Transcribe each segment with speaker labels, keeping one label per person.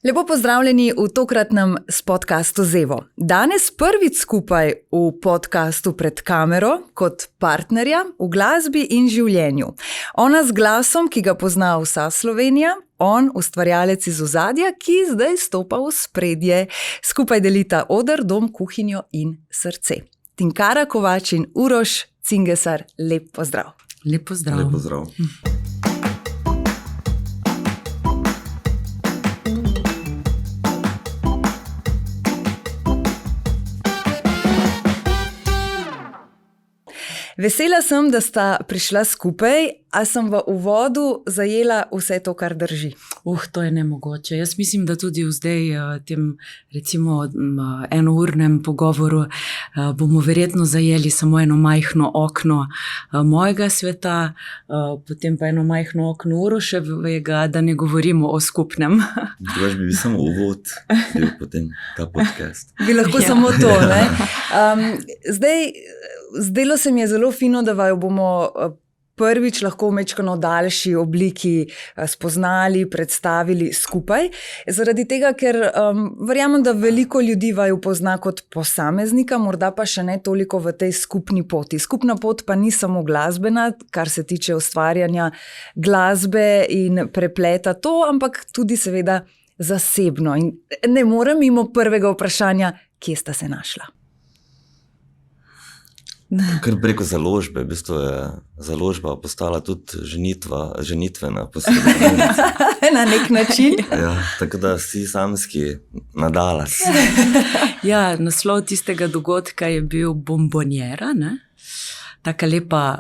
Speaker 1: Lepo pozdravljeni v tokratnem podcastu Zevo. Danes prvič skupaj v podcastu pred kamero kot partnerja v glasbi in življenju. Ona z glasom, ki ga pozna vsa Slovenija, on ustvarjalec iz ozadja, ki zdaj stopa v spredje. Skupaj delita oder, dom, kuhinjo in srce. Tinkara Kovač in Uroš Cingesar, lep pozdrav.
Speaker 2: Lep pozdrav.
Speaker 3: Lep pozdrav.
Speaker 1: Vesela sem, da sta prišla skupaj, a sem v uvodu zajela vse to, kar drži.
Speaker 2: To je nemogoče. Jaz mislim, da tudi zdaj tem recimo enournem pogovoru bomo verjetno zajeli samo eno majhno okno mojega sveta, potem pa eno majhno okno Uroševega, da ne govorimo o skupnem.
Speaker 3: Drugač bi samo uvod bil potem ta podcast.
Speaker 1: Bi lahko samo to, ne? Zdelo se mi je zelo fino, da vaju bomo prvič lahko v mečkano daljši obliki spoznali, predstavili skupaj. Zaradi tega, ker verjamem, da veliko ljudi vaju pozna kot posameznika, morda pa še ne toliko v tej skupni poti. Skupna pot pa ni samo glasbena, kar se tiče ustvarjanja glasbe in prepleta to, ampak tudi seveda zasebno. In ne morem mimo prvega vprašanja, kje sta se našla?
Speaker 3: Kar preko založbe, v bistvu je založba postala tudi ženitvena posebnost.
Speaker 1: Na nek način.
Speaker 3: Ja, tako da si samski nadalas.
Speaker 2: Ja, naslov tistega dogodka je bil Bombonjera, ne? Taka lepa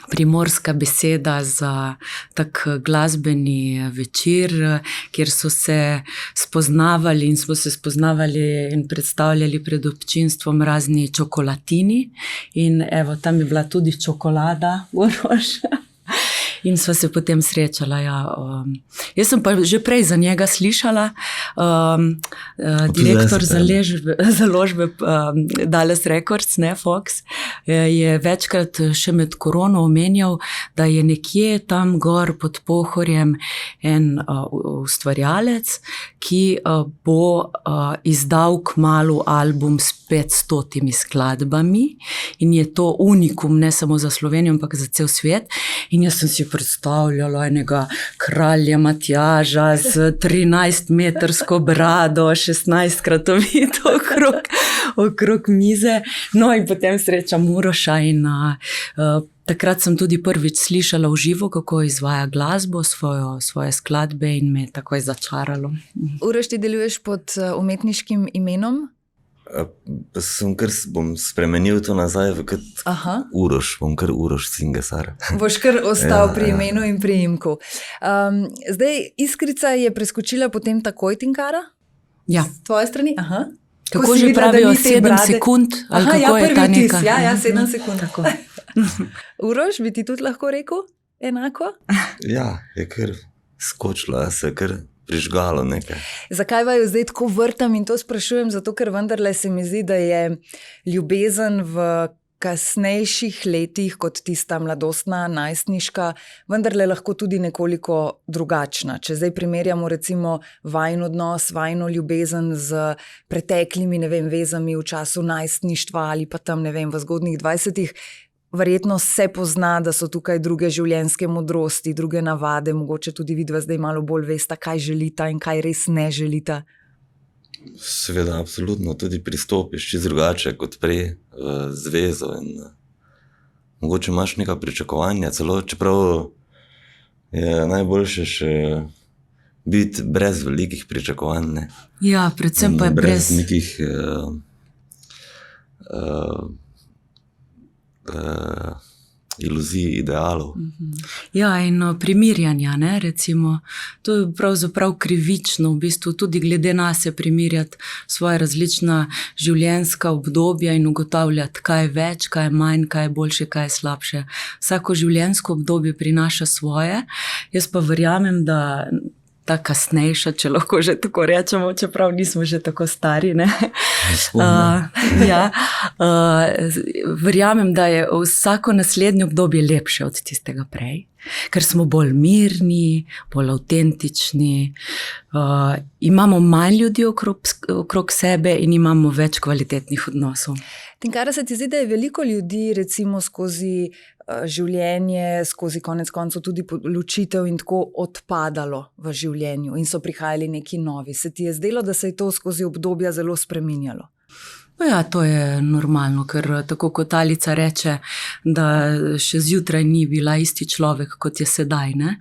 Speaker 2: primorska beseda za tak glasbeni večer, kjer so se spoznavali in smo se spoznavali in predstavljali pred občinstvom razni čokolatini. In evo, tam je bila tudi čokolada, Uroš. In sva se potem srečala. Ja. Jaz sem pa že prej za njega slišala, direktor založbe Dallas Records, ne, Fox, je večkrat še med korono omenjal, da je nekje tam gor pod Pohorjem en ustvarjalec, ki bo izdal kmalu album s 500 skladbami in je to unikum ne samo za Slovenijo, ampak za cel svet. In jaz sem si predstavljala enega kralja Matjaža z 13-metrsko brado, 16-krat ovito okrog mize. No in potem srečam Uroša in takrat sem tudi prvič slišala v živo, kako izvaja glasbo, svoje skladbe in me je takoj začaralo.
Speaker 1: Uroš, ti deluješ pod umetniškim imenom?
Speaker 3: Bom spremenil to nazaj kot Uroš, bom kar Uroš Cingesar.
Speaker 1: Boš kar ostal pri imenu in priimku. Zdaj, Iskrica je preskočila potem takoj Tinkara?
Speaker 2: Ja.
Speaker 1: Z tvoje strani? Aha.
Speaker 2: Kako že pravijo, 7 sekund? Ali kako je ta neka?
Speaker 1: Ja, 7 sekund. Tako. Uroš, bi ti tudi lahko rekel enako?
Speaker 3: Ja, je kar skočila, se je kar prižgalo nekaj.
Speaker 1: Zakaj vaju zdaj tako vrtam in to sprašujem? Zato, ker vendarle se mi zdi, da je ljubezen v kasnejših letih kot tista mladostna, najstniška, vendarle lahko tudi nekoliko drugačna. Če zdaj primerjamo recimo vajin odnos, vajino ljubezen z preteklimi, vezami v času najstništva ali pa tam, v zgodnjih 20-ih, verjetno se pozna, da so tukaj druge življenjske modrosti, druge navade, mogoče tudi vidva zdaj malo bolj vesta, kaj želita in kaj res ne želita.
Speaker 3: Seveda, absolutno, tudi pristopiš čisto drugače kot prej v zvezo in mogoče imaš neka pričakovanja, celo čeprav je najboljše še biti brez velikih pričakovanj. Ne?
Speaker 2: Ja, predvsem pa je brez
Speaker 3: nekih iluzij, idealov.
Speaker 2: Ja, in primirjanja, ne, recimo. To je pravzaprav krivično, v bistvu tudi glede nas se primirjati svoje različna življenjska obdobja in ugotavljati, kaj je več, kaj je manj, kaj je boljše, kaj je slabše. Vsako življenjsko obdobje prinaša svoje. Jaz pa verjamem, da ta kasnejša, če lahko že tako rečemo, čeprav nismo že tako stari, ne? Verjamem, da je vsako naslednje obdobje lepše od tistega prej. ker smo bolj mirni, bolj avtentični, imamo manj ljudi okrog sebe in imamo več kvalitetnih odnosov.
Speaker 1: Tinkara, se ti zdi, da je veliko ljudi recimo skozi življenje, skozi konec koncev tudi ločitev in tako odpadalo v življenju in so prihajali neki novi? Se ti je zdelo, da se je to skozi obdobja zelo spreminjalo?
Speaker 2: Ja, to je normalno, ker tako kot Alica reče, da še zjutraj ni bila isti človek, kot je sedaj. Ne?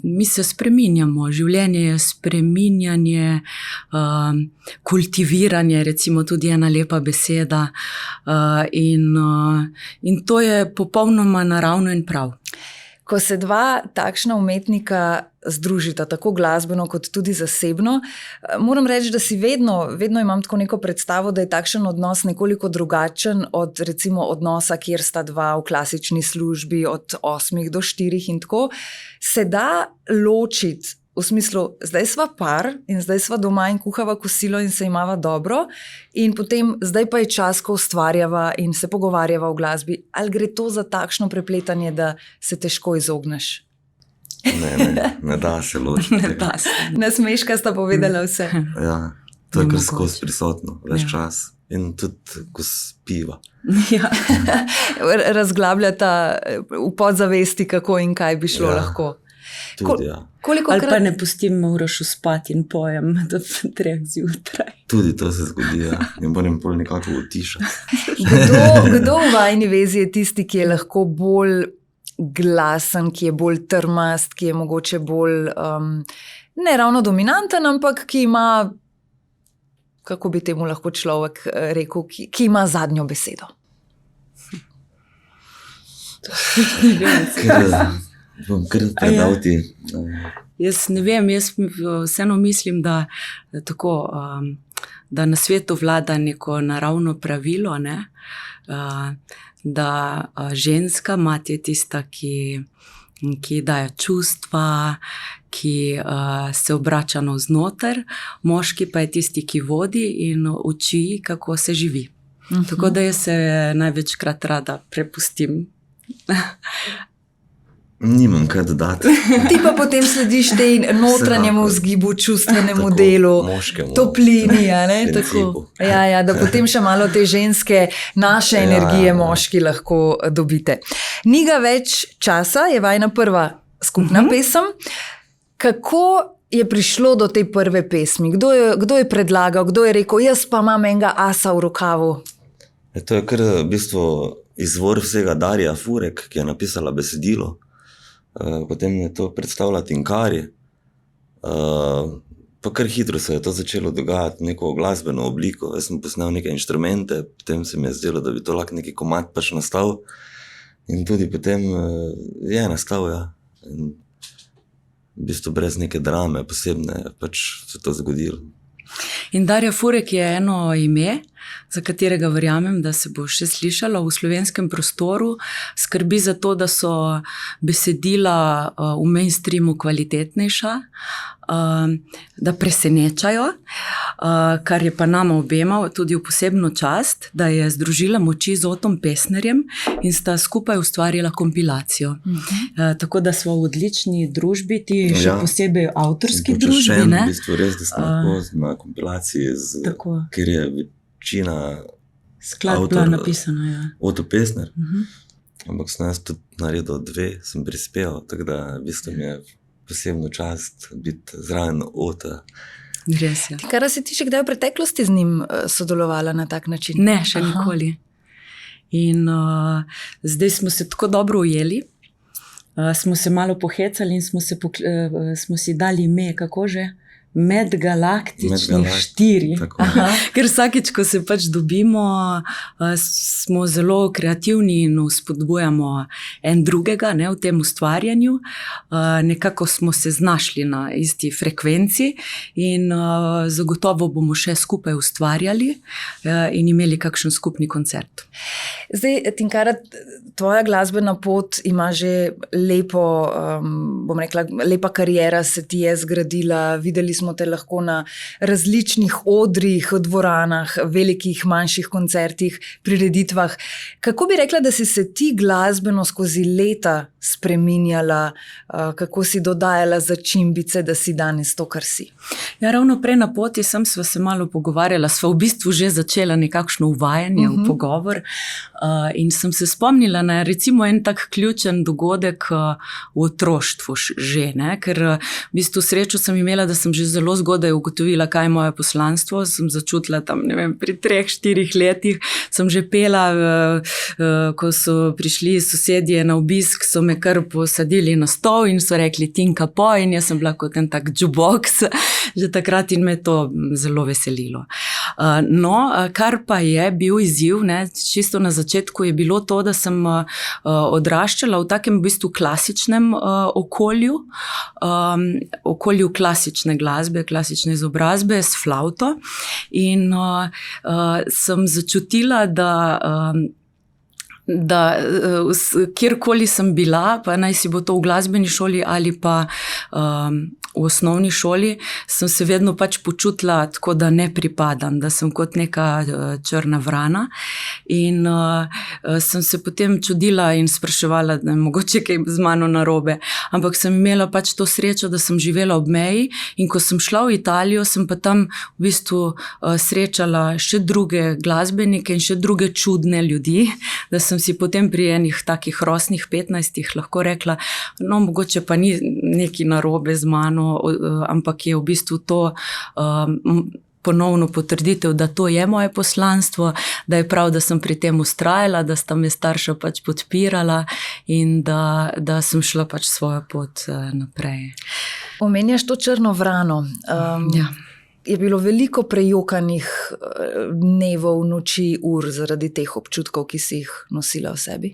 Speaker 2: Mi se spreminjamo, življenje je spreminjanje, kultiviranje, recimo tudi ena lepa beseda, in to je popolnoma naravno in prav.
Speaker 1: Ko se dva takšna umetnika združita, tako glasbeno kot tudi zasebno, moram reči, da si vedno imam tako neko predstavo, da je takšen odnos nekoliko drugačen od recimo odnosa, kjer sta dva v klasični službi od 8 do 4 in tako. Se da ločiti v smislu, zdaj sva par in zdaj sva doma in kuhava kosilo in se imava dobro in potem zdaj pa je čas, ko ustvarjava in se pogovarjava o glasbi. Ali gre to za takšno prepletanje, da se težko izogneš?
Speaker 3: Ne da se ločiti.
Speaker 2: Ne da se.
Speaker 1: Nasmeška sta povedala vse.
Speaker 3: Ja, to je kar skozi prisotno, ves čas. In tudi, ko spiva.
Speaker 2: Ja.
Speaker 1: Razglabljata v podzavesti, kako in kaj bi šlo lahko.
Speaker 3: Tudi, ja.
Speaker 2: Ali pa ne pustim Urošu spati in pojem do 3 zjutraj.
Speaker 3: Tudi to se zgodi, ja. In moram pol nekako utišati.
Speaker 1: Kdo v vajni vezi je tisti, ki je lahko bolj glasen, ki je bolj trmast, ki je mogoče bolj ne ravno dominanten, ampak ki ima, kako bi temu lahko človek rekel, ki ima zadnjo besedo?
Speaker 2: Ne vem,
Speaker 3: Bom kar predal ti.
Speaker 2: Jaz ne vem, jaz vseeno mislim, da na svetu vlada neko naravno pravilo, ne? Da ženska mati je tista, ki daje čustva, ki se obrača navznoter, moški pa je tisti, ki vodi in uči, kako se živi. Tako da jaz se največkrat rada prepustim.
Speaker 3: Nimam kaj dodati.
Speaker 1: Ti pa potem slediš tej notranjemu vzgibu, čustvenemu
Speaker 3: Tako,
Speaker 1: delu,
Speaker 3: moškemu
Speaker 1: toplini,
Speaker 3: principu.
Speaker 1: Da potem še malo te ženske, naše energije moški lahko dobite. Ni ga več časa, je vajna prva skupna pesem. Kako je prišlo do te prve pesmi? Kdo je predlagal, kdo je rekel, jaz pa imam enega asa v rokavu?
Speaker 3: To je kar v bistvu izvor vsega Darja Furek, ki je napisala besedilo. Potem je to predstavila Tinkari. Pa kar hitro se je to začelo dogajati, neko glasbeno obliko. Jaz sem posnel neke inštrumente, potem se mi je zdelo, da bi to lahko neki komad pač nastal. In tudi potem je nastal, ja. In v bistvu brez neke drame posebne pač se to zgodilo.
Speaker 2: In Darja Furek je eno ime, za katerega verjamem, da se bo še slišalo v slovenskem prostoru, skrbi za to, da so besedila v mainstreamu kvalitetnejša, da presenečajo, kar je pa nama obema tudi v posebno čast, da je združila moči z Otom Pesnerjem in sta skupaj ustvarila kompilacijo. Tako da smo v odlični družbi, ti še posebej avtorski družbi.
Speaker 3: V bistvu res, da smo lahko na kompilaciji, ker je večina
Speaker 2: skladba napisana. Ja.
Speaker 3: Oto Pesner. Ampak sem jaz tudi naredil 2, sem prispeval, tako da v bistvu mi je posebno čast biti zraven Ota.
Speaker 2: Res je.
Speaker 1: Tinkara, si ti še kdaj v preteklosti z njim sodelovala na tak način?
Speaker 2: Ne, še nikoli. In zdaj smo se tako dobro ujeli, smo se malo pohecali in smo si dali ime, kako že? Medgalaktičnih 4. Ker vsakič, ko se pač dobimo, smo zelo kreativni in spodbujamo en drugega, ne, v tem ustvarjanju. Nekako smo se znašli na isti frekvenci in zagotovo bomo še skupaj ustvarjali in imeli kakšen skupni koncert.
Speaker 1: Zdaj, Tinkara, tvoja glasbena pot ima že lepa kariera se ti je zgradila, videli smo smo te lahko na različnih odrih, dvoranah, velikih, manjših koncertih, prireditvah. Kako bi rekla, da si se ti glasbeno skozi leta spreminjala, kako si dodajala začimbice, da si danes to, kar si?
Speaker 2: Ja, ravno prej na poti sva se malo pogovarjala, sva v bistvu že začela nekakšno uvajanje v pogovor in sem se spomnila na recimo en tak ključen dogodek v otroštvu že, ne? Ker v bistvu srečo sem imela, da sem že zelo zgodaj ugotovila, kaj je moje poslanstvo, sem začutila tam, ne vem, pri 3-4 letih sem že pela, ko so prišli sosedje na obisk, so me kar posadili na stol in so rekli Tinka poj in jaz sem bila kot en tak jukebox že takrat in me to zelo veselilo. No, kar pa je bil izziv, ne, čisto na začetku je bilo to, da sem odraščala v takem v bistvu klasičnem okolju, okolju klasične glasbe, klasične izobrazbe s flavto in sem začutila, da kjerkoli sem bila, pa naj si bo to v glasbeni šoli ali pa v osnovni šoli, sem se vedno pač počutila tako, da ne pripadam, da sem kot neka črna vrana in sem se potem čudila in spraševala, da je mogoče kaj z mano narobe, ampak sem imela pač to srečo, da sem živela ob meji in ko sem šla v Italijo, sem pa tam v bistvu srečala še druge glasbenike in še druge čudne ljudi, da sem si potem pri enih takih rosnih 15 lahko rekla, no mogoče pa ni nekaj narobe z mano, ampak je v bistvu to ponovno potrditev, da to je moje poslanstvo, da je prav, da sem pri tem vztrajala, da sta me starša pač podpirala in da sem šla pač svojo pot naprej.
Speaker 1: Omenjaš to črno vrano.
Speaker 2: Ja.
Speaker 1: Je bilo veliko prejokanih dnevov, noči, ur zaradi teh občutkov, ki si jih nosila v sebi?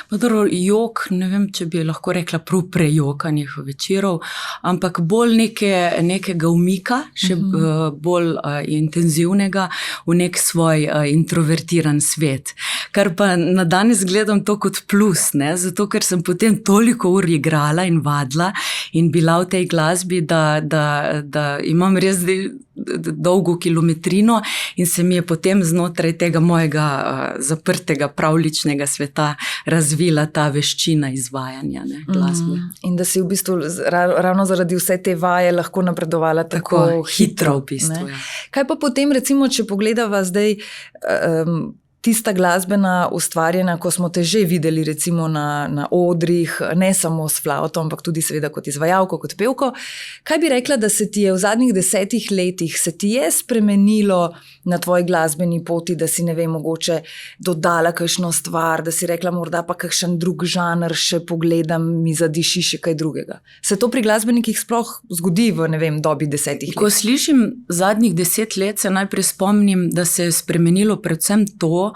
Speaker 2: Jok, ne vem, če bi lahko rekla prav prejokanih večerov, ampak bolj nekega umika, še bolj intenzivnega v nek svoj introvertiran svet. Kar pa na danes gledam to kot plus, ne? Zato ker sem potem toliko ur igrala in vadila in bila v tej glasbi, da imam res dolgo kilometrino in se mi je potem znotraj tega mojega zaprtega pravličnega sveta razvila ta veščina izvajanja, ne, glasbe.
Speaker 1: In da si v bistvu ravno zaradi vse te vaje lahko napredovala tako hitro.
Speaker 2: V bistvu, ja.
Speaker 1: Kaj pa potem, recimo, če pogledava zdaj tista glasbena ustvarjena, ko smo te že videli recimo na odrih, ne samo s flavto, ampak tudi seveda kot izvajalko, kot pevko. Kaj bi rekla, da se ti je v zadnjih 10 letih, se ti je spremenilo na tvoji glasbeni poti, da si, ne vem, mogoče dodala kakšno stvar, da si rekla morda pa kakšen drug žanr še pogledam, mi zadiši še kaj drugega? Se to pri glasbenikih sploh zgodi v, ne vem, dobi 10 let?
Speaker 2: Ko slišim zadnjih 10 let, se najprej spomnim, da se je spremenilo predvsem to,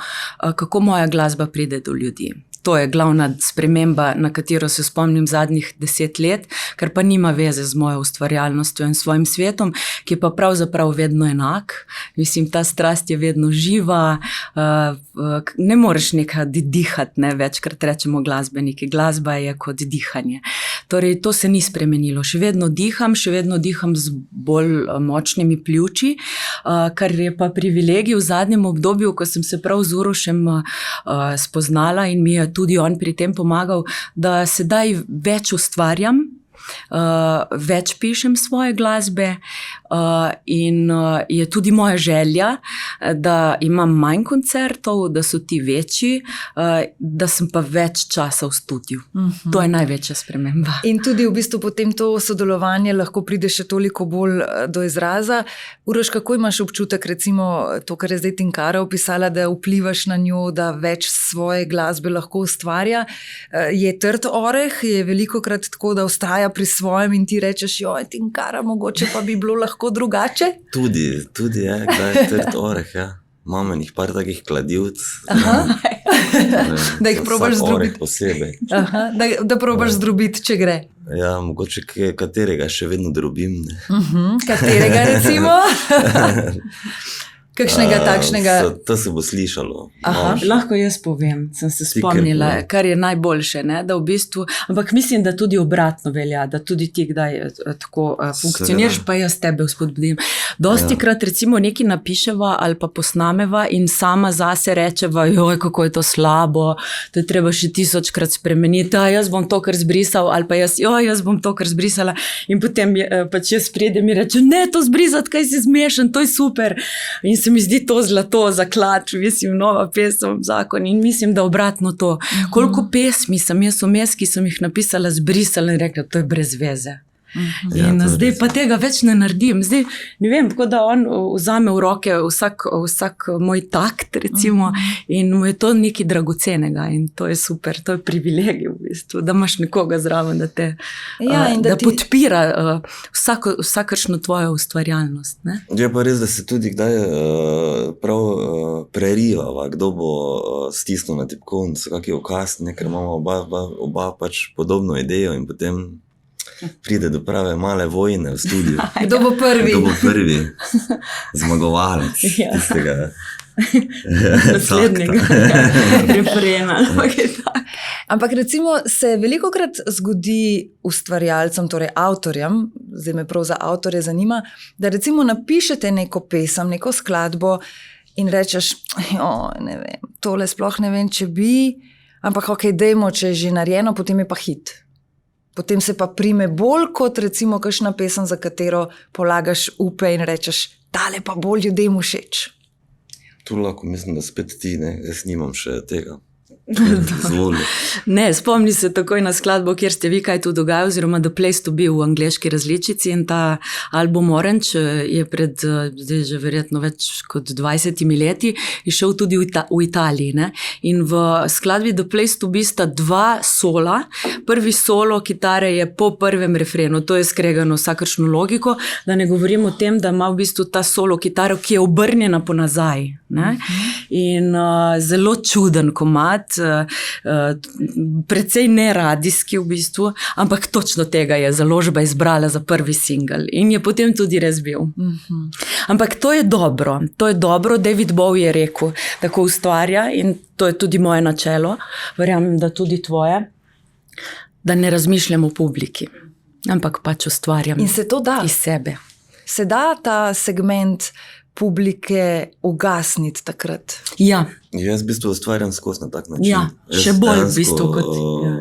Speaker 2: kako moja glasba pride do ljudi. To je glavna sprememba, na katero se spomnim zadnjih 10 let, ker pa nima veze z mojo ustvarjalnostjo in svojim svetom, ki je pa pravzaprav vedno enak. Mislim, ta strast je vedno živa, ne moreš nekaj dihati, ne, večkrat rečemo glasbeniki, glasba je kot dihanje. Torej, to se ni spremenilo. Še vedno diham z bolj močnimi pljuči, kar je pa privilegij v zadnjem obdobju, ko sem se prav z Urošem spoznala in mi je tudi on pri tem pomagal, da sedaj več ustvarjam, več pišem svoje glasbe in je tudi moja želja, da imam manj koncertov, da so ti večji, da sem pa več časa v studiu. To je največja sprememba.
Speaker 1: In tudi v bistvu potem to sodelovanje lahko pride še toliko bolj do izraza. Uroš, kako imaš občutek, recimo to, kar je zdaj Tinkara opisala, da vplivaš na njo, da več svoje glasbe lahko ustvarja? Je trd oreh? Je velikokrat tako, da ostaja pri svojem in ti rečeš, joj, Tinkara, mogoče pa bi bilo lahko drugače?
Speaker 3: Tudi je, kdaj je trd oreh, ja. Imam enih par takih kladivc.
Speaker 1: Da jih probaš zdrobiti.
Speaker 3: Posebej.
Speaker 1: Da probaš zdrobiti, če gre.
Speaker 3: Ja, mogoče katerega še vedno drobim.
Speaker 1: Katerega recimo? Kakšnega takšnega?
Speaker 3: To se bo slišalo.
Speaker 1: Aha.
Speaker 3: Malo.
Speaker 2: Lahko jaz povem, sem se spomnila,
Speaker 3: povem.
Speaker 2: kar je najboljše, ne? Da v bistvu, ampak mislim, da tudi obratno velja, da tudi ti kdaj tako funkcioniraš,
Speaker 3: Seveda.
Speaker 2: pa jaz tebe vzpodbudim. Dosti krat recimo nekaj napiševa ali pa posnameva in sama zase rečeva, joj, kako je to slabo, to je treba še 1000krat spremeniti, jaz bom to kar zbrisal, ali pa jaz bom to kar zbrisala in potem pač jaz pridem in rečem, ne, to zbrisati, kaj si zmešan, to je super. In se mi zdi to zlato, zaklad, mislim, nova pesem, zakon in mislim, da obratno to. Koliko pesmi sem jaz vmes, ki sem jih napisala, zbrisala in rekla, to je brez veze.
Speaker 3: Ja,
Speaker 2: In
Speaker 3: to je
Speaker 2: zdaj
Speaker 3: res.
Speaker 2: pa tega več ne naredim. Zdaj, ne vem, tako da on vzame v roke vsak moj takt, recimo, in mu je to nekaj dragocenega in to je super, to je privilegij v bistvu, da imaš nekoga zraven, da te
Speaker 1: Ja, in da ti-
Speaker 2: podpira vsakršno tvojo ustvarjalnost. Ne?
Speaker 3: Je pa res, da se tudi kdaj prav prerivava, kdo bo stisnil na tipkovnico, kak je ukaz, ker imamo oba pač podobno idejo in potem pride do prave male vojne v studiu.
Speaker 1: Kdo bo prvi?
Speaker 3: Kdo bo prvi zmagovalec
Speaker 2: Ja.
Speaker 3: tistega
Speaker 2: Naslednjega
Speaker 3: takta.
Speaker 2: refrena. ampak je tako.
Speaker 1: Ampak recimo se veliko krat zgodi ustvarjalcem, torej avtorjem, zdaj me prav za avtorje zanima, da recimo napišete neko pesem, neko skladbo in rečeš, ne vem, tole sploh ne vem, če bi, ampak ok, dajmo, če je že narejeno, potem je pa hit. Potem se pa prime bolj kot recimo kakšna pesem, za katero polagaš upe in rečeš, tale pa bolj ljudem všeč.
Speaker 3: Tu lahko mislim, da spet ti, ne, jaz nimam še tega. Izvoli.
Speaker 2: Ne, spomni se takoj na skladbo, kjer ste vi kaj tu dogajali, oziroma The Place to Be v angleški različici in ta album Orange je pred, zdaj že verjetno več kot 20 leti, išel tudi v Italiji. Ne? In v skladbi The Place to Be sta dva sola. Prvi solo kitare je po prvem refrenu, to je skregano vsakršno logiko, da ne govorim o tem, da ima v bistvu ta solo kitaro, ki je obrnjena po nazaj. Ne? In zelo čuden komad, precej neradijski v bistvu, ampak točno tega je založba izbrala za prvi singel in je potem tudi res bil. Ampak to je dobro, David Bowie je rekel, tako ustvarja in to je tudi moje načelo, verjamem, da tudi tvoje, da ne razmišljam o publiki, ampak pač ustvarjam
Speaker 1: In se to da?
Speaker 2: iz sebe.
Speaker 1: Se da ta segment publike ugasniti takrat?
Speaker 2: Ja,
Speaker 3: Jaz v bistvu ustvarjam skozi na tak način.
Speaker 2: Ja,
Speaker 3: Jaz
Speaker 2: še bolj v
Speaker 3: dejansko,
Speaker 2: bistvu kot- ja.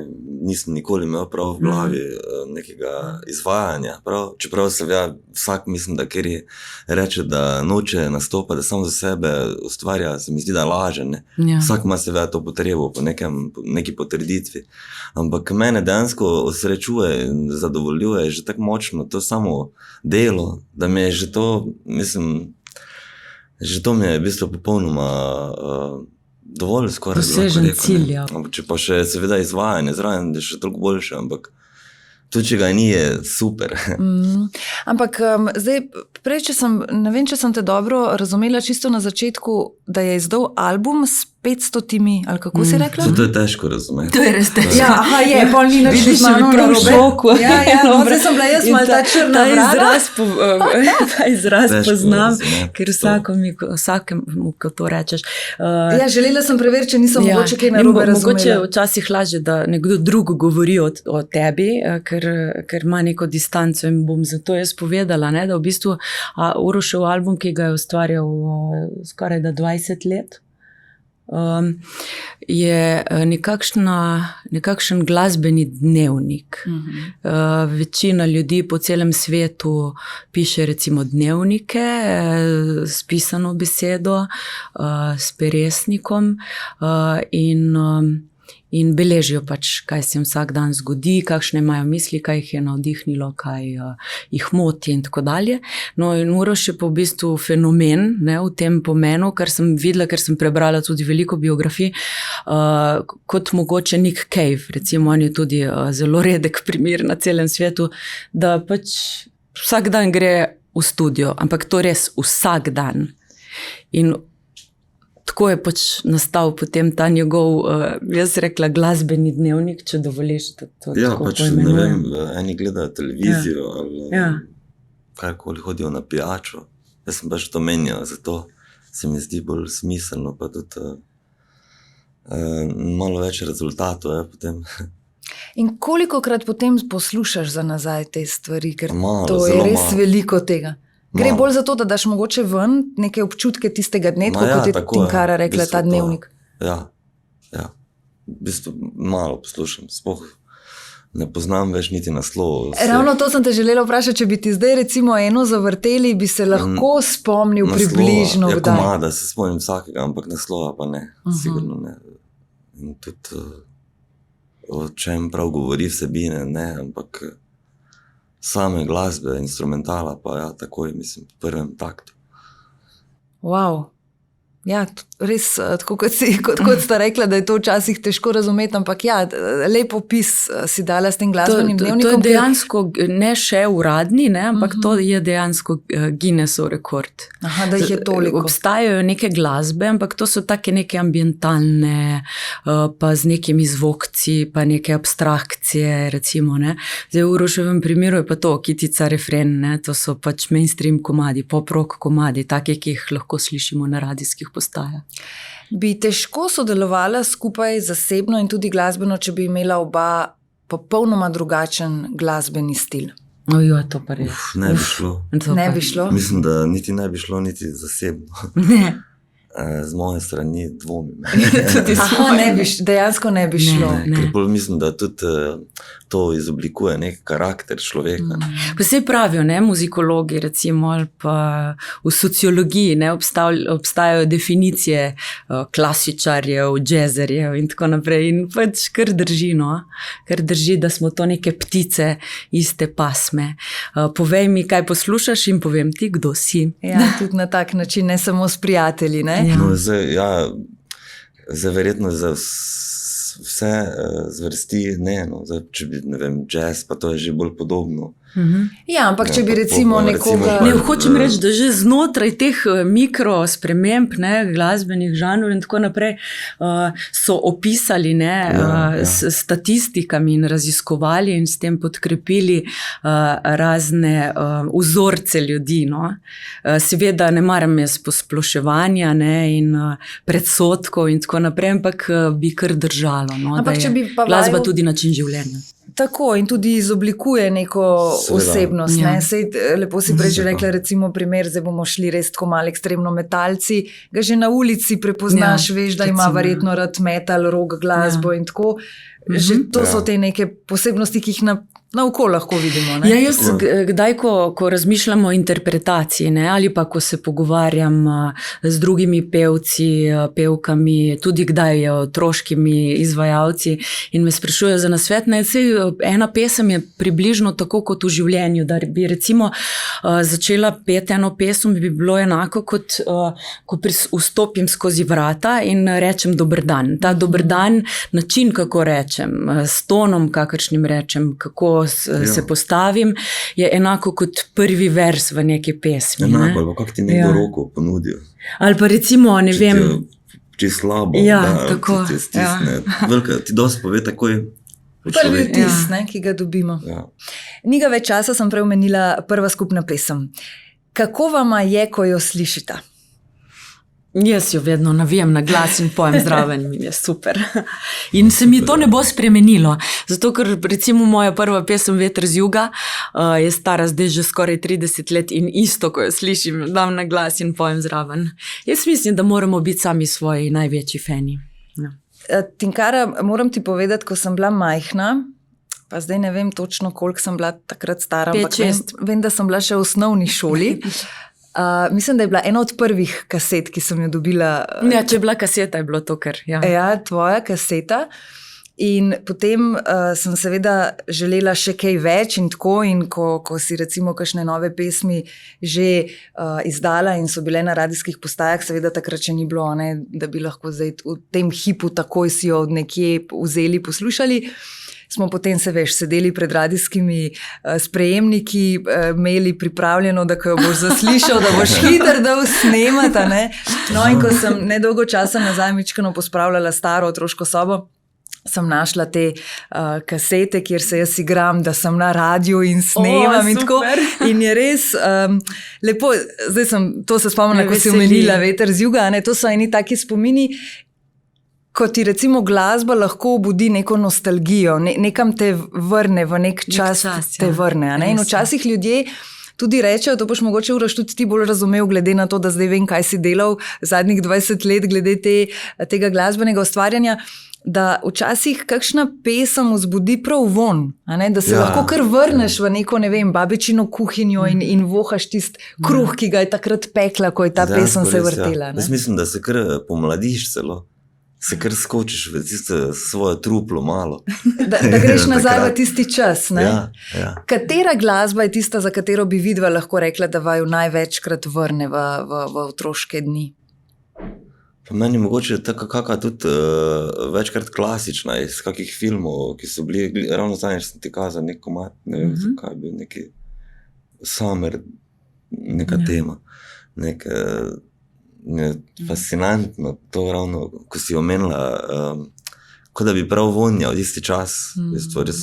Speaker 3: Nisem nikoli imel prav v glavi nekega izvajanja. Čeprav se vsak, mislim, da ker reče, da noče nastopa, da samo za sebe ustvarja, se mi zdi, da laže. Ne?
Speaker 2: Ja.
Speaker 3: Vsak ima seveda to potrebo po neki potrditvi. Ampak mene dejansko osrečuje in zadovoljuje že tako močno to samo delo, da mi je že to, mislim, že to mi je v bistvu popolnoma dovolj skoraj. bi lahko
Speaker 2: Dosežen
Speaker 3: rekel, ne.
Speaker 2: cilj, ja.
Speaker 3: Ampak če pa še seveda izvajanje zraven, je še toliko boljše, ampak tudi če ga ni, je super.
Speaker 1: Ampak zdaj, prej, ne vem, če sem te dobro razumela, čisto na začetku, da je izdal album s 500, ali kako si rekla?
Speaker 3: Zato je težko razumeti.
Speaker 2: To je res težko.
Speaker 1: Ja, aha, je, pol ni nič
Speaker 2: Vidiš,
Speaker 1: z mano
Speaker 2: sem prav v
Speaker 1: narobe.
Speaker 2: šoku.
Speaker 1: Ja, zdaj sem bila jaz
Speaker 2: In
Speaker 1: malo ta črna vrana.
Speaker 2: ta izraz
Speaker 3: Težko
Speaker 2: poznam,
Speaker 3: razumeti
Speaker 2: ker
Speaker 3: to.
Speaker 2: vsakemu, ko to rečeš.
Speaker 1: Ja, želela sem preveriti, če nisem mogoče kaj narobe
Speaker 2: Mogoče je
Speaker 1: razumela.
Speaker 2: včasih lažje, da nekdo drug govori o tebi, ker ima neko distanco in bom zato jaz povedala, ne, da v bistvu Urošev album, ki ga je ustvarjal skoraj da 20 let, je nekakšen glasbeni dnevnik. Večina ljudi po celem svetu piše recimo dnevnike s pisano besedo, s peresnikom in beležijo pač, kaj se jim vsak dan zgodi, kakšne imajo misli, kaj jih je navdihnilo, kaj jih moti in tako dalje. No in Uroš je pa v bistvu fenomen, ne, v tem pomenu, kar sem videla, ker sem prebrala tudi veliko biografij, kot mogoče Nick Cave, recimo on je tudi zelo redek primer na celem svetu, da pač vsak dan gre v studio, ampak to res vsak dan. In tako je pač nastal potem ta njegov, jaz rekla, glasbeni dnevnik, če dovoliš, da to
Speaker 3: Ja,
Speaker 2: tako
Speaker 3: pač ne
Speaker 2: poimenujem.
Speaker 3: vem, eni gledajo televizijo ali
Speaker 2: Ja.
Speaker 3: karkoli hodijo na pijačo. Jaz sem pač to menjal za to. se mi zdi bolj smiselno, pa tudi malo več rezultatov je potem.
Speaker 1: In kolikokrat potem poslušaš za nazaj te stvari, ker
Speaker 3: Malo,
Speaker 1: to je
Speaker 3: zelo
Speaker 1: res
Speaker 3: malo.
Speaker 1: veliko tega. Gre
Speaker 3: Malo.
Speaker 1: bolj za to, da daš mogoče ven neke občutke tistega dne, tako kot je
Speaker 3: tako je.
Speaker 1: Tinkara rekla,
Speaker 3: V bistvu
Speaker 1: ta
Speaker 3: to.
Speaker 1: dnevnik.
Speaker 3: Ja. V bistvu malo poslušam, sploh ne poznam več niti naslovov.
Speaker 1: Ravno to sem te želela vprašati, če bi ti zdaj recimo eno zavrteli, bi se lahko spomnil približno
Speaker 3: Ja,
Speaker 1: kdaj.
Speaker 3: komada se spomnim vsakega, ampak naslova pa ne, sigurno ne. In tudi o čem prav govori vsebine, ne, ampak same glasbe, instrumentala pa ja, takoj, mislim, v prvem taktu.
Speaker 1: Wow. Ja, res, tako kot sta rekla, da je to včasih težko razumeti, ampak ja, lep opis si dala s tem glasbenim
Speaker 2: To je
Speaker 1: dnevnikom.
Speaker 2: dejansko ne še uradni, ne, ampak to je dejansko Guinnessov rekord.
Speaker 1: Aha, da jih je toliko.
Speaker 2: Obstajajo neke glasbe, ampak to so take neke ambientalne, pa z nekimi zvokci, pa neke abstrakcije, recimo. Ne. Zdaj v Uroševem primeru je pa to Kitica refren, ne, to so pač mainstream komadi, pop-rock komadi, take, ki jih lahko slišimo na radijskih postajah.
Speaker 1: Bi težko sodelovala skupaj zasebno in tudi glasbeno, če bi imela oba popolnoma drugačen glasbeni stil?
Speaker 2: Ojo, to pa res.
Speaker 3: Ne bi šlo.
Speaker 2: To
Speaker 1: Ne
Speaker 2: pa-
Speaker 1: bi šlo?
Speaker 3: Mislim, da niti ne bi šlo, niti zasebno.
Speaker 2: Ne.
Speaker 3: Z moje strani dvomim.
Speaker 1: Aha, dejansko ne bi šlo.
Speaker 2: Ne.
Speaker 3: Ker bolj mislim, da tudi to izoblikuje nek karakter človeka.
Speaker 2: Pa se pravijo, ne, muzikologi recimo, ali pa v sociologiji ne, obstajajo definicije klasičarjev, džezerjev in tako naprej. In pač kar drži, no. Kar drži, da smo to neke ptice iste pasme. Povej mi, kaj poslušaš in povem ti, kdo si.
Speaker 1: Ja, tudi na tak način, ne samo s prijatelji. Ne?
Speaker 2: Ja.
Speaker 3: No, zdaj verjetno za vse zvrsti ne, no, zdaj, če bi, ne vem, jazz, pa to je že bolj podobno.
Speaker 1: Ja, ampak če
Speaker 3: Ja,
Speaker 1: bi
Speaker 3: pa
Speaker 1: recimo
Speaker 3: pop,
Speaker 1: nekoga...
Speaker 3: recimo,
Speaker 2: Ne, hočem reči, da že znotraj teh mikro sprememb, ne, glasbenih žanrov in tako naprej, so opisali ne,
Speaker 3: Ja.
Speaker 2: s statistikami in raziskovali in s tem podkrepili razne vzorce ljudi. No. Seveda ne maram jaz posploševanja ne, in predsotkov in tako naprej, ampak bi kar držalo, no,
Speaker 1: Ampak
Speaker 2: da
Speaker 1: če
Speaker 2: je
Speaker 1: bi pa
Speaker 2: glasba
Speaker 1: vaju-
Speaker 2: tudi način življenja.
Speaker 1: Tako in tudi izoblikuje neko
Speaker 3: Seveda.
Speaker 1: osebnost.
Speaker 2: Ja.
Speaker 1: Ne? Sej, lepo si prej že
Speaker 3: Seveda.
Speaker 1: rekla, recimo primer, zdaj bomo šli res tako malo ekstremno metalci, ga že na ulici prepoznaš,
Speaker 2: Ja,
Speaker 1: veš, da ima
Speaker 2: recimo.
Speaker 1: verjetno rad metal, rock glasbo in tako. Že to so
Speaker 3: Ja.
Speaker 1: te neke posebnosti, ki jih na oko lahko vidimo. Ne?
Speaker 2: Ja, jaz
Speaker 3: Tako.
Speaker 2: kdaj, ko razmišljam o interpretaciji, ne, ali pa ko se pogovarjam z drugimi pevci, pevkami, tudi kdaj otroškimi izvajalci in me sprašujejo za nasvet, ne, sej ena pesem je približno tako kot v življenju, da bi recimo začela peti eno pesem, bi bilo enako kot ko vstopim skozi vrata in rečem dober dan. Ta dober dan, način, kako rečem, s tonom, kakršnim rečem, kako se postavim, je enako kot prvi vers v neki pesmi. Ne?
Speaker 3: Enako, ali pa kako ti nekdo
Speaker 2: Ja.
Speaker 3: roko ponudijo.
Speaker 2: Ali pa recimo, ne vem,
Speaker 3: Če slabo,
Speaker 2: Ja,
Speaker 3: da,
Speaker 2: tako,
Speaker 3: ti stisne. Velika, ti dosti pove takoj o
Speaker 1: Prvi
Speaker 3: človeku.
Speaker 1: vtis, ne, ki ga dobimo.
Speaker 3: Ja.
Speaker 1: Ni ga več časa, sem prej omenila prva skupna pesem. Kako vama je, ko jo slišite?
Speaker 2: jaz jo vedno navijam na glas in pojem zraven, mi je super. In se mi to ne bo spremenilo. Zato, ker recimo moja prva pesem Veter z juga je stara zdaj že skoraj 30 let in isto, ko jo slišim, dam na glas in pojem zraven. Jaz mislim, da moramo biti sami svoji največji fani. Ja.
Speaker 1: Tinkara, moram ti povedati, ko sem bila majhna, pa zdaj ne vem točno, koliko sem bila takrat stara, ampak
Speaker 2: 5-6.
Speaker 1: vem, da sem bila še v osnovni šoli. Mislim, da je bila ena od prvih kaset, ki sem jo dobila.
Speaker 2: Ja, če je bila kaseta, je bilo to kar. Ja.
Speaker 1: Ja, tvoja kaseta. In potem sem seveda želela še kaj več in tako, in ko si recimo kakšne nove pesmi že izdala in so bile na radijskih postajah, seveda takrat še ni bilo, ne, da bi lahko zdaj v tem hipu takoj si jo od nekje vzeli, poslušali. Smo potem se sedeli pred radijskimi sprejemniki, imeli pripravljeno, da ko jo boš zaslišal, da boš hiter dal snemati. Ne? No in ko sem nedolgo časa nazaj mičkano pospravljala staro otroško sobo, sem našla te kasete, kjer se jaz igram, da sem na radiju in snemam in tako. In je res lepo, zdaj to se spomnim, ko si omenila Veter z juga, to so eni taki spomini, ko ti recimo glasba lahko obudi neko nostalgijo, nekam te vrne, v nek čas te vrne. In včasih ljudje tudi rečejo, to boš mogoče Uroš tudi ti bolj razumel, glede na to, da zdaj vem, kaj si delal zadnjih 20 let glede tega glasbenega ustvarjanja, da včasih kakšna pesem vzbudi prav von, da se lahko kar vrneš v neko, ne vem, babičino kuhinjo in vohaš tist kruh, ki ga je takrat pekla, ko je ta pesem se vrtela.
Speaker 3: Jaz mislim, da se kar pomladiš celo. Se kar skočiš v tisto svojo truplo malo.
Speaker 1: Da greš nazaj v tisti čas. Ne?
Speaker 3: Ja.
Speaker 1: Katera glasba je tista, za katero bi vidva lahko rekla, da vaju največkrat vrne v otroške dni?
Speaker 3: Pa meni mogoče tako kakva tudi večkrat klasična iz kakih filmov, ki so bili, ravno zadnjič sem ti kazal nek komad, ne vem, zakaj je bil neki Summer, neka tema, fascinantno, to ravno, ko si omenila, kot da bi prav vonjal tisti čas, to res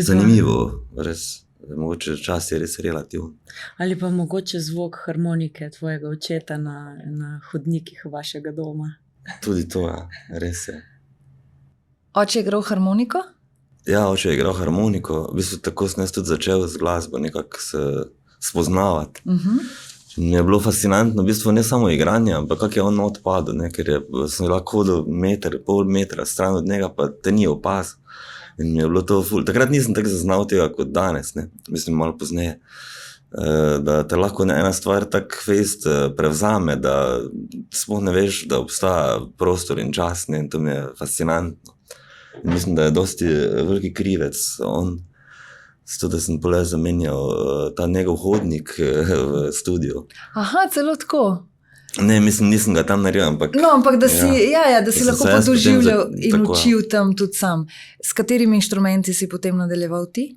Speaker 3: zanimivo, res, mogoče čas je res relativen.
Speaker 2: Ali pa mogoče zvok harmonike tvojega očeta na hodnikih vašega doma.
Speaker 3: Tudi to, ja, res je.
Speaker 1: Oče je igral harmoniko?
Speaker 3: Ja, oče je igral harmoniko, v bistvu tako sem jaz tudi začel z glasbo nekako se spoznavati. Mi je bilo fascinantno, v bistvu ne samo igranje, ampak kak je on odpadel, ker sem lahko hodil pol metra stran od njega, pa te ni opazil. In mi je bilo to ful. Takrat nisem tako zaznal tega kot danes, mislim malo pozneje, da te lahko ena stvar tak fejst prevzame, da sploh ne veš, da obstaja prostor in čas, in to mi je fascinantno. In mislim, da je dosti veliki krivec on, zato da sem pole zamenjal ta njegov hodnik v studiu.
Speaker 1: Aha, celo tako.
Speaker 3: Ne, mislim, nisem ga tam naredil, ampak...
Speaker 1: No, ampak da si, da si lahko podoživljal in učil tam tudi sam. S katerimi inštrumenti si potem nadaljeval ti?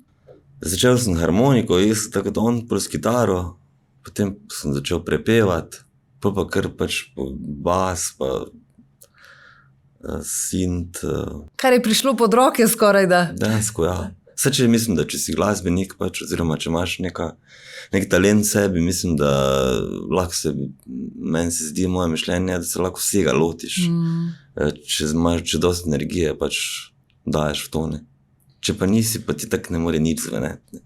Speaker 3: Začel sem harmoniko, tako kot on, plus kitaro, potem sem začel prepevati, pa kar pač bas, pa sint.
Speaker 1: Kar je prišlo pod roke skoraj, da?
Speaker 3: Dejansko, ja. Vse, če mislim, da če si glasbenik, pač, oziroma če imaš nek talent v sebi, mislim, da lahko meni se zdi moje mišljenje, da se lahko vsega lotiš. Če dosti energije, pač daješ v tone. Če pa nisi, pa ti tako ne more nič zveneti.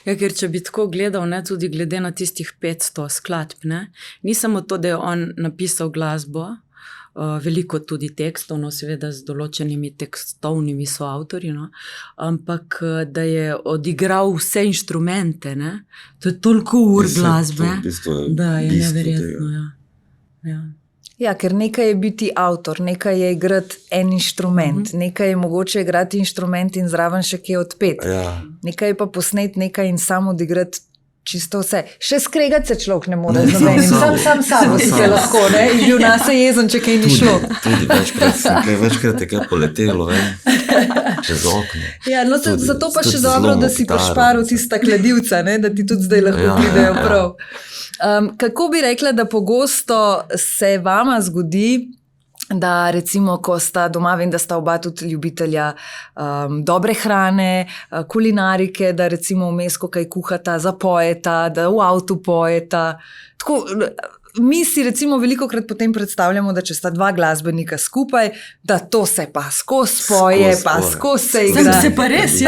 Speaker 2: Ja, ker če bi tako gledal, tudi glede na tistih 500 skladb, ni samo to, da je on napisal glasbo, veliko tudi tekstov, seveda z določenimi tekstovnimi soavtorji, ampak da je odigral vse inštrumente, to je toliko ur glasbe, da je neverjetno.
Speaker 1: Ja, ker nekaj je biti avtor, nekaj je igrati en inštrument, nekaj je mogoče igrati inštrument in zraven še kje odpeti. Nekaj je pa posneti nekaj in sam odigrati čisto vse. Še skregati se človek ne more z nobenim. Sam sabo si se lahko, in bil nase jezen, če kaj ni šlo.
Speaker 3: Tudi večkrat je kaj poletelo, čez okno.
Speaker 1: Ja, zato pa še dobro, da si pošparil tista kladivca, da ti tudi zdaj lahko pridejo prav. Kako bi rekla, da pogosto se vama zgodi, da recimo, ko sta doma, vem, da sta oba tudi ljubitelja dobre hrane, kulinarike, da recimo vmes, ko kaj kuhata, zapojeta, da v avtu pojeta. Tako, mi si recimo velikokrat potem predstavljamo, da če sta dva glasbenika skupaj, da to se pa skozi poje, pa skozi se igra.
Speaker 2: Sem se pa res,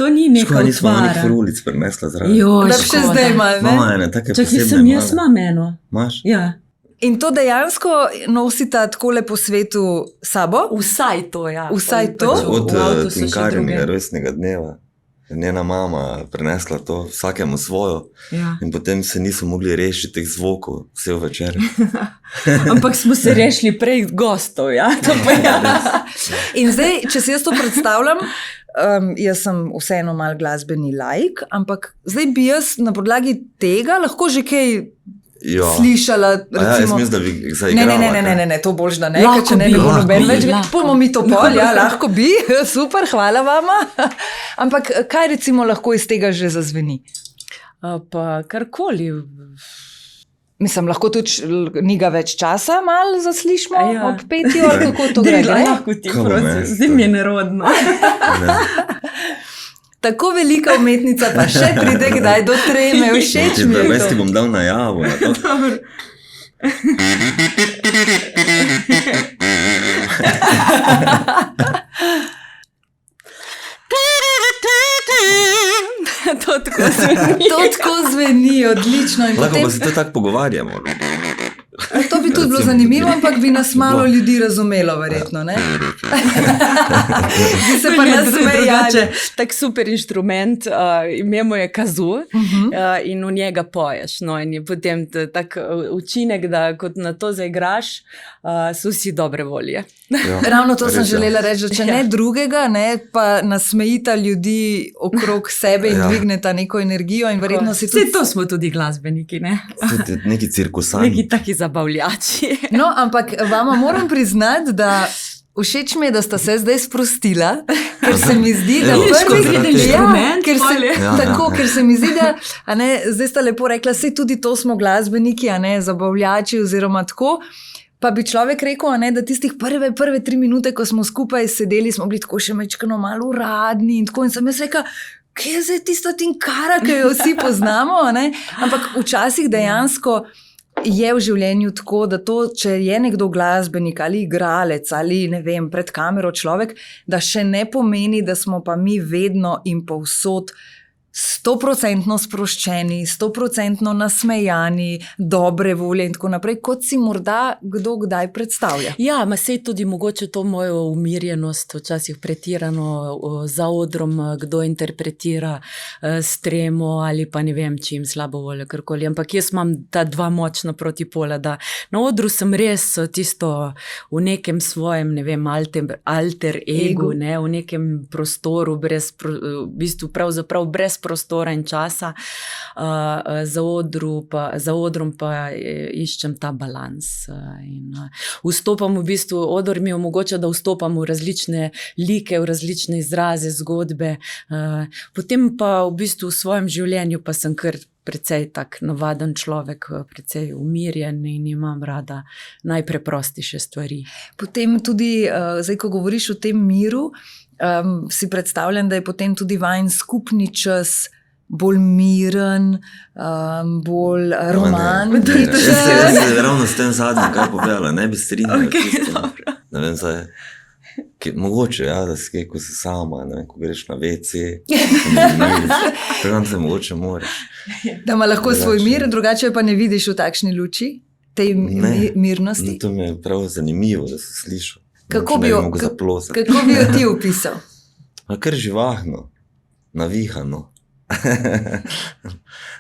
Speaker 2: to ni neka
Speaker 3: utvara. Nismo nekaj frulic prinesla zraven.
Speaker 1: Da še zdaj mal, ne?
Speaker 3: Mama ene, take posebne.
Speaker 2: Čakaj, sem jaz imam eno.
Speaker 3: Imaš?
Speaker 2: Ja.
Speaker 1: In to dejansko nosita takole po svetu sabo?
Speaker 2: Vsaj to, ja.
Speaker 1: Vsaj to?
Speaker 3: Od Tinkarinega rojstnega dneva. Njena mama prenesla to vsakemu svojo in potem se niso mogli rešiti teh zvokov vse večer.
Speaker 2: Ampak smo se rešili prej gostov, to pa
Speaker 1: In zdaj, če si jaz to predstavljam, jaz sem vseeno mal glasbeni laik, ampak zdaj bi jaz na podlagi tega lahko že kaj slišala, recimo...
Speaker 3: Jaz mislim, da bi zaigrala.
Speaker 1: Ne, to boljš, da ne, če ne bo noben več. Pojmo mi to pol, lahko bi, super, hvala vama. Ampak kaj recimo lahko iz tega že zazveni?
Speaker 2: Pa karkoli.
Speaker 1: Mislim, lahko tudi ni ga več časa, malo zaslišimo
Speaker 2: Ja.
Speaker 1: ob 5. ali kako to gre.
Speaker 2: Dej,
Speaker 1: ne?
Speaker 2: lahko ti,
Speaker 3: Komu
Speaker 2: prosim,
Speaker 3: meni?
Speaker 2: zdi mi je nerodno.
Speaker 3: Ne,
Speaker 1: Tako velika umetnica pa še pride kdaj do treme, všeč mi je
Speaker 3: Veš, ti
Speaker 1: to.
Speaker 3: bom dal najavo na to.
Speaker 2: Dobro. To tako zveni.
Speaker 1: To tako zveni, odlično. In
Speaker 3: Lahko
Speaker 1: potem,
Speaker 3: pa se to tako pogovarjamo.
Speaker 1: to bi tudi bilo
Speaker 3: Recimo,
Speaker 1: zanimivo, ampak bi nas malo
Speaker 3: Bo.
Speaker 1: ljudi razumelo, verjetno. Ne? Bi se pa
Speaker 2: Meni je
Speaker 1: nasmejali.
Speaker 2: drugače, tak super inštrument, imemo je kazu in v njega poješ. No, in je potem tak učinek, da kot na to zaigraš, so vsi dobre volje.
Speaker 3: Ja,
Speaker 1: Ravno to sem
Speaker 3: res, ja.
Speaker 1: želela reči, da če ne drugega, ne, pa nasmejita ljudi okrog sebe in
Speaker 3: Ja.
Speaker 1: dvigneta neko energijo in verjetno si tudi...
Speaker 2: Vse to smo tudi glasbeniki, ne?
Speaker 3: Tudi neki cirkusanti.
Speaker 2: Neki taki zabavljači.
Speaker 1: No, ampak vama moram priznati, da všeč mi je, da sta se zdaj sprostila, ker se mi zdi, da
Speaker 3: Evo,
Speaker 2: Vidiš, ko
Speaker 3: prvi-
Speaker 2: pride
Speaker 3: Ja,
Speaker 2: inštrument,
Speaker 1: ker se,
Speaker 2: pol je.
Speaker 3: Ja,
Speaker 1: tako,
Speaker 3: ja.
Speaker 1: ker se mi zdi, da a ne, zdaj sta lepo rekla, sej tudi to smo glasbeniki, a ne zabavljači oziroma tako. Pa bi človek rekel, a ne, da tistih prve 3 minute, ko smo skupaj sedeli, smo bili tako še mečkano malo uradni in tako. In sem jaz rekla, kje je zdaj tista tinkara, ki jo vsi poznamo, a ne? Ampak včasih dejansko je v življenju tako, da to, če je nekdo glasbenik ali igralec ali ne vem, pred kamero človek, da še ne pomeni, da smo pa mi vedno in povsod 100% sproščeni, 100% nasmejani, dobre volje in tako naprej, kot si morda kdo kdaj predstavlja.
Speaker 2: Ja, ma sej tudi mogoče to mojo umirjenost, včasih pretirano za odrom, kdo interpretira s tremo ali pa ne vem, čim slabo voljo, karkoli. Ampak jaz imam ta dva močna protipola, da na odru sem res tisto v nekem svojem, ne vem, alter egu, ne, v nekem prostoru, v bistvu pravzaprav brez prostora in časa, za odrom pa iščem ta balans. In vstopam v bistvu, odor mi omogoča, da vstopam v različne like, v različne izraze, zgodbe. Potem pa v bistvu v svojem življenju pa sem kar precej tak navaden človek, precej umirjen in imam rada najpreprostejše stvari.
Speaker 1: Potem tudi, zdaj, ko govoriš o tem miru, si predstavljam, da je potem tudi vajen skupni čas bolj miren, bolj romantičen.
Speaker 3: Jaz se ravno s tem zadnjim, kaj povedala, ne bi strinjala.
Speaker 2: Okej,
Speaker 3: čisto.
Speaker 2: dobro.
Speaker 3: Ne vem, zdaj, mogoče, ja, da si ko si sama, ne vem, ko greš na WC, tam se mogoče moraš.
Speaker 1: Da ima lahko svoj
Speaker 3: Drugače.
Speaker 1: mir, drugače pa ne vidiš v takšni luči, tej
Speaker 3: Ne.
Speaker 1: mirnosti.
Speaker 3: No, to mi je prav zanimivo, da si slišal.
Speaker 1: Kako
Speaker 3: Ne
Speaker 1: bi jo-
Speaker 3: mogel zaplosati.
Speaker 1: Kako bi jo ti opisal?
Speaker 3: A kar živahno, navihano.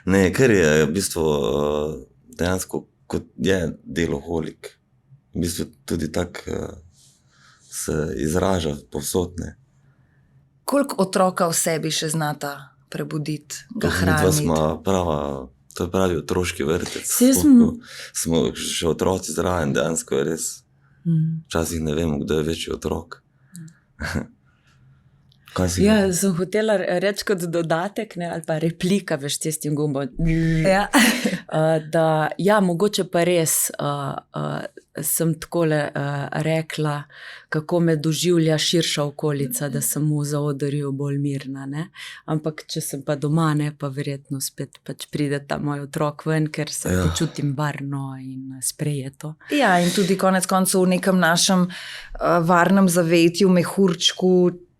Speaker 3: Ne, kar je v bistvu dejansko kot je deloholik. V bistvu tudi tak se izraža povsod, ne.
Speaker 1: Koliko otroka v sebi še znata prebuditi, ga
Speaker 3: Midva
Speaker 1: hraniti?
Speaker 3: smo prava, to je pravi otroški vrtec.
Speaker 2: Saj jaz
Speaker 3: Sploh, ko smo še otroci zraven, dejansko je res. Včasih ne vemo, kdo je večji otrok. Kaj si
Speaker 2: Ja, sem hotela reči kot dodatek, ne, ali pa replika, veš, s tem gumbom.
Speaker 1: Ja.
Speaker 2: Da, ja, mogoče pa res sem takole rekla, kako me doživlja širša okolica, da sem v zaodrju bolj mirna. Ne? Ampak če sem pa doma, ne, pa verjetno spet pač pride ta moj otrok ven, ker se
Speaker 3: Ja.
Speaker 2: počutim varno in sprejeto.
Speaker 1: Ja, in tudi konec koncev v nekem našem varnem zavetju, mehurčku,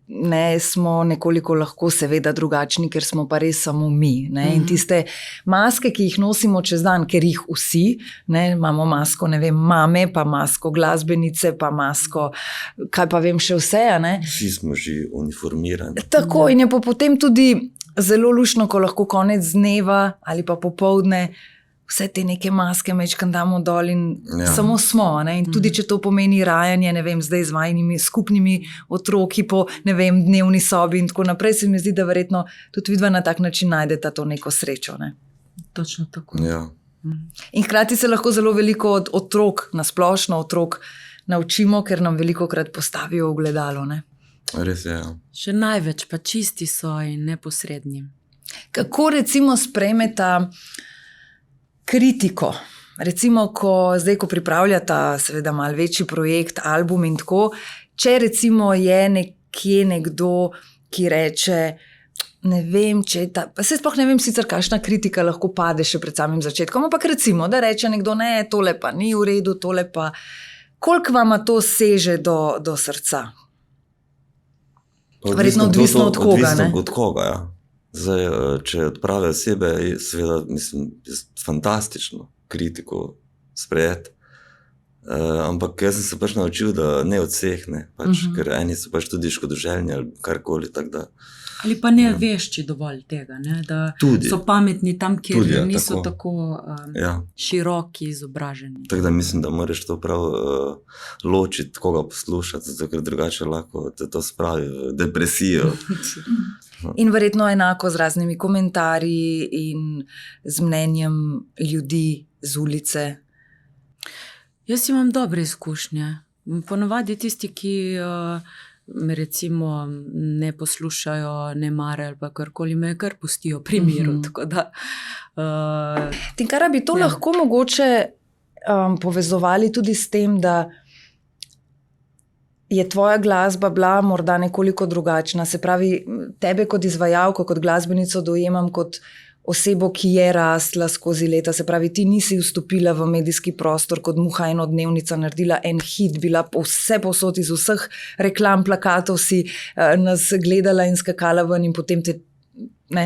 Speaker 1: ne, smo nekoliko lahko seveda drugačni, ker smo pa res samo mi. Ne? In tiste maske, ki jih nosimo čez dan, ker jih vsi, ne, imamo masko, ne vem, mame, pa masko glasbenice, pa masko, kaj pa vem še vse, a ne.
Speaker 3: Vsi smo že uniformirani.
Speaker 1: Tako in je pa potem tudi zelo luštno, ko lahko konec dneva ali pa popoldne vse te neke maske mečkam damo dol in
Speaker 3: Ja.
Speaker 1: samo smo. a Ne? In tudi če to pomeni rajanje, ne vem, zdaj z vajnimi skupnimi otroki po, ne vem, dnevni sobi in tako naprej, se mi zdi, da verjetno tudi vidva na tak način najdeta to neko srečo. Ne?
Speaker 2: Točno tako.
Speaker 3: Ja.
Speaker 1: In hkrati se lahko zelo veliko od otrok, nasplošno otrok, naučimo, ker nam veliko krat postavijo ogledalo. Ne?
Speaker 3: Res je. Ja.
Speaker 2: Še največ pa čisti so in neposredni.
Speaker 1: Kako recimo sprejmeta kritiko recimo, ko pripravljata seveda malo večji projekt, album in tako, če recimo je nekje nekdo, ki reče, ne vem, če je ta, pa se sploh ne vem sicer, kakšna kritika lahko pade še pred samim začetkom, ampak recimo, da reče nekdo, ne, tole pa ni v redu, tole pa, koliko vama to seže do srca? Verjetno odvisno od koga,
Speaker 3: odvisno
Speaker 1: ne?
Speaker 3: od koga, ja. Zdaj, če odprave osebe, je seveda, mislim, je fantastično kritiko sprejeti. Ampak jaz sem se pač naučil, da ne od vseh, ne, pač, ker eni so pač tudi škodoželjni ali karkoli, tako da.
Speaker 2: Ali pa ne vešči dovolj tega, ne? Da
Speaker 3: Tudi.
Speaker 2: so pametni tam, kjer
Speaker 3: Tudi, ja,
Speaker 2: niso
Speaker 3: tako.
Speaker 2: tako široki izobraženi.
Speaker 3: Tako da mislim, da moraš to prav ločiti, koga poslušati, zato ker drugače lahko te to spravi v depresijo.
Speaker 1: In verjetno enako z raznimi komentarji in z mnenjem ljudi z ulice.
Speaker 2: Jaz imam dobre izkušnje. Ponavadi tisti, ki me recimo ne poslušajo, ne marajo ali pa karkoli, me kar pustijo pri miru. Tako da,
Speaker 1: Tinkara, bi to lahko mogoče povezovali tudi s tem, da je tvoja glasba bila morda nekoliko drugačna. Se pravi, tebe kot izvajalko, kot glasbenico dojemam kot osebo, ki je rasla skozi leta. Se pravi, ti nisi vstopila v medijski prostor kot muha enodnevnica, naredila en hit, bila vse povsod iz vseh reklam, plakatov si nas gledala in skakala ven in potem te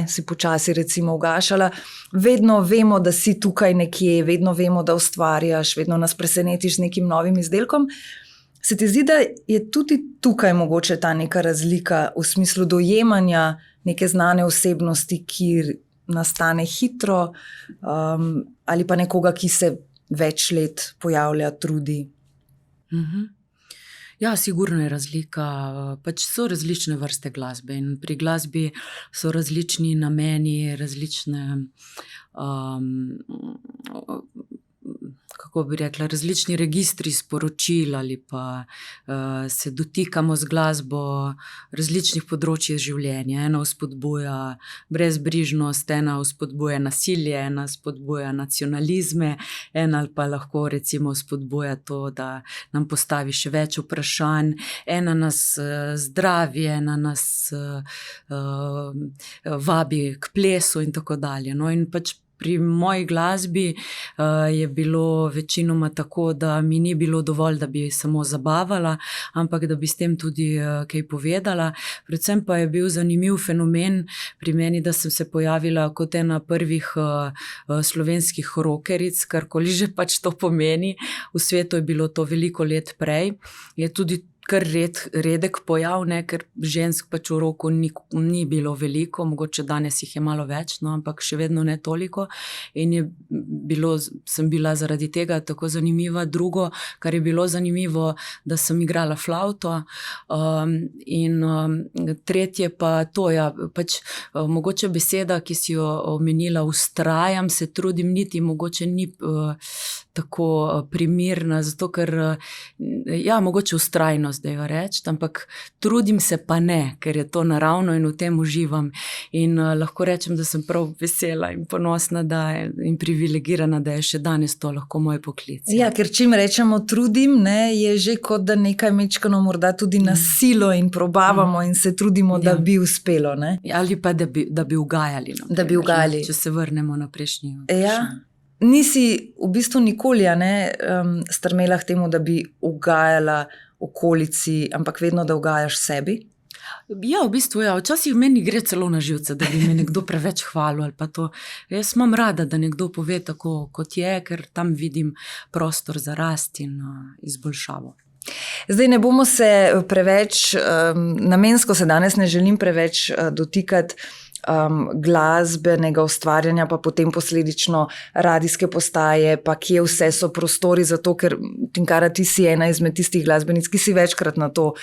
Speaker 1: si počasi recimo ugašala. Vedno vemo, da si tukaj nekje, vedno vemo, da ustvarjaš, vedno nas presenetiš z nekim novim izdelkom. Se ti zdi, da je tudi tukaj mogoče ta neka razlika v smislu dojemanja neke znane osebnosti, ki nastane hitro, ali pa nekoga, ki se več let pojavlja, trudi?
Speaker 2: Ja, sigurno je razlika. Pač so različne vrste glasbe in pri glasbi so različni nameni, različne kako bi rekla, različni registri sporočil ali pa se dotikamo z glasbo različnih področij življenja. Ena vzpodbuja brezbrižnost, ena vzpodbuja nasilje, ena vzpodbuja nacionalizme, ena pa lahko recimo vzpodbuja to, da nam postavi še več vprašanj, ena nas zdravi, ena nas vabi k plesu in tako dalje. No, in pač pri moji glasbi je bilo večinoma tako, da mi ni bilo dovolj, da bi samo zabavala, ampak da bi s tem tudi kaj povedala. Predvsem pa je bil zanimiv fenomen pri meni, da sem se pojavila kot ena prvih slovenskih rockeric, karkoli že pač to pomeni. V svetu je bilo to veliko let prej. Je tudi kar redek pojav, ne, ker žensk pač v roku ni bilo veliko, mogoče danes jih je malo več, no, ampak še vedno ne toliko. In sem bila zaradi tega tako zanimiva. Drugo, kar je bilo zanimivo, da sem igrala flavto, in tretje pa to, pač mogoče beseda, ki si jo omenila, vztrajam, se trudim, niti mogoče ni tako primirna, zato ker mogoče vztrajnost, da jo reči, ampak trudim se pa ne, ker je to naravno in v tem uživam. In lahko rečem, da sem prav vesela in ponosna in privilegirana, da je še danes to lahko moj poklic.
Speaker 1: Ja, ker čim rečemo trudim, ne, je že kot da nekaj mečkano morda tudi na silo in probavamo in se trudimo, da bi uspelo. Ne?
Speaker 2: Ali pa da bi ugajali.
Speaker 1: Da bi ugajali.
Speaker 2: Če se vrnemo na prejšnji.
Speaker 1: Ja. Nisi v bistvu nikoli strmela k temu, da bi ugajala okolici, ampak vedno, da ugajaš sebi?
Speaker 2: Ja, v bistvu ja. Včasih meni gre celo na živce, da bi me nekdo preveč hvalil ali pa to. Jaz imam rada, da nekdo pove tako, kot je, ker tam vidim prostor za rast in izboljšavo.
Speaker 1: Zdaj ne bomo se preveč, namensko se danes ne želim preveč dotikati glasbenega ustvarjanja, pa potem posledično radijske postaje, pa kje vse so prostori, zato ker Tinkara, ti si ena izmed tistih glasbenic, ki si večkrat na to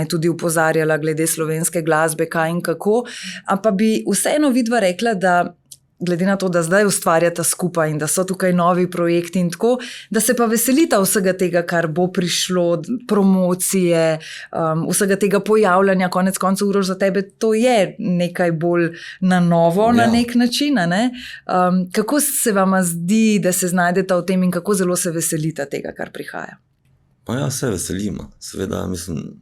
Speaker 1: tudi upozarjala glede slovenske glasbe, kaj in kako, ampak bi vseeno vidva rekla, da glede na to, da zdaj ustvarjata skupaj in da so tukaj novi projekti in tako, da se pa veselita vsega tega, kar bo prišlo, promocije, vsega tega pojavljanja, konec koncev, Uroš, za tebe to je nekaj bolj na novo, na nek način, a ne? Kako se vama zdi, da se znajdeta v tem in kako zelo se veselita tega, kar prihaja?
Speaker 3: Pa ja, se veselimo. Seveda, mislim,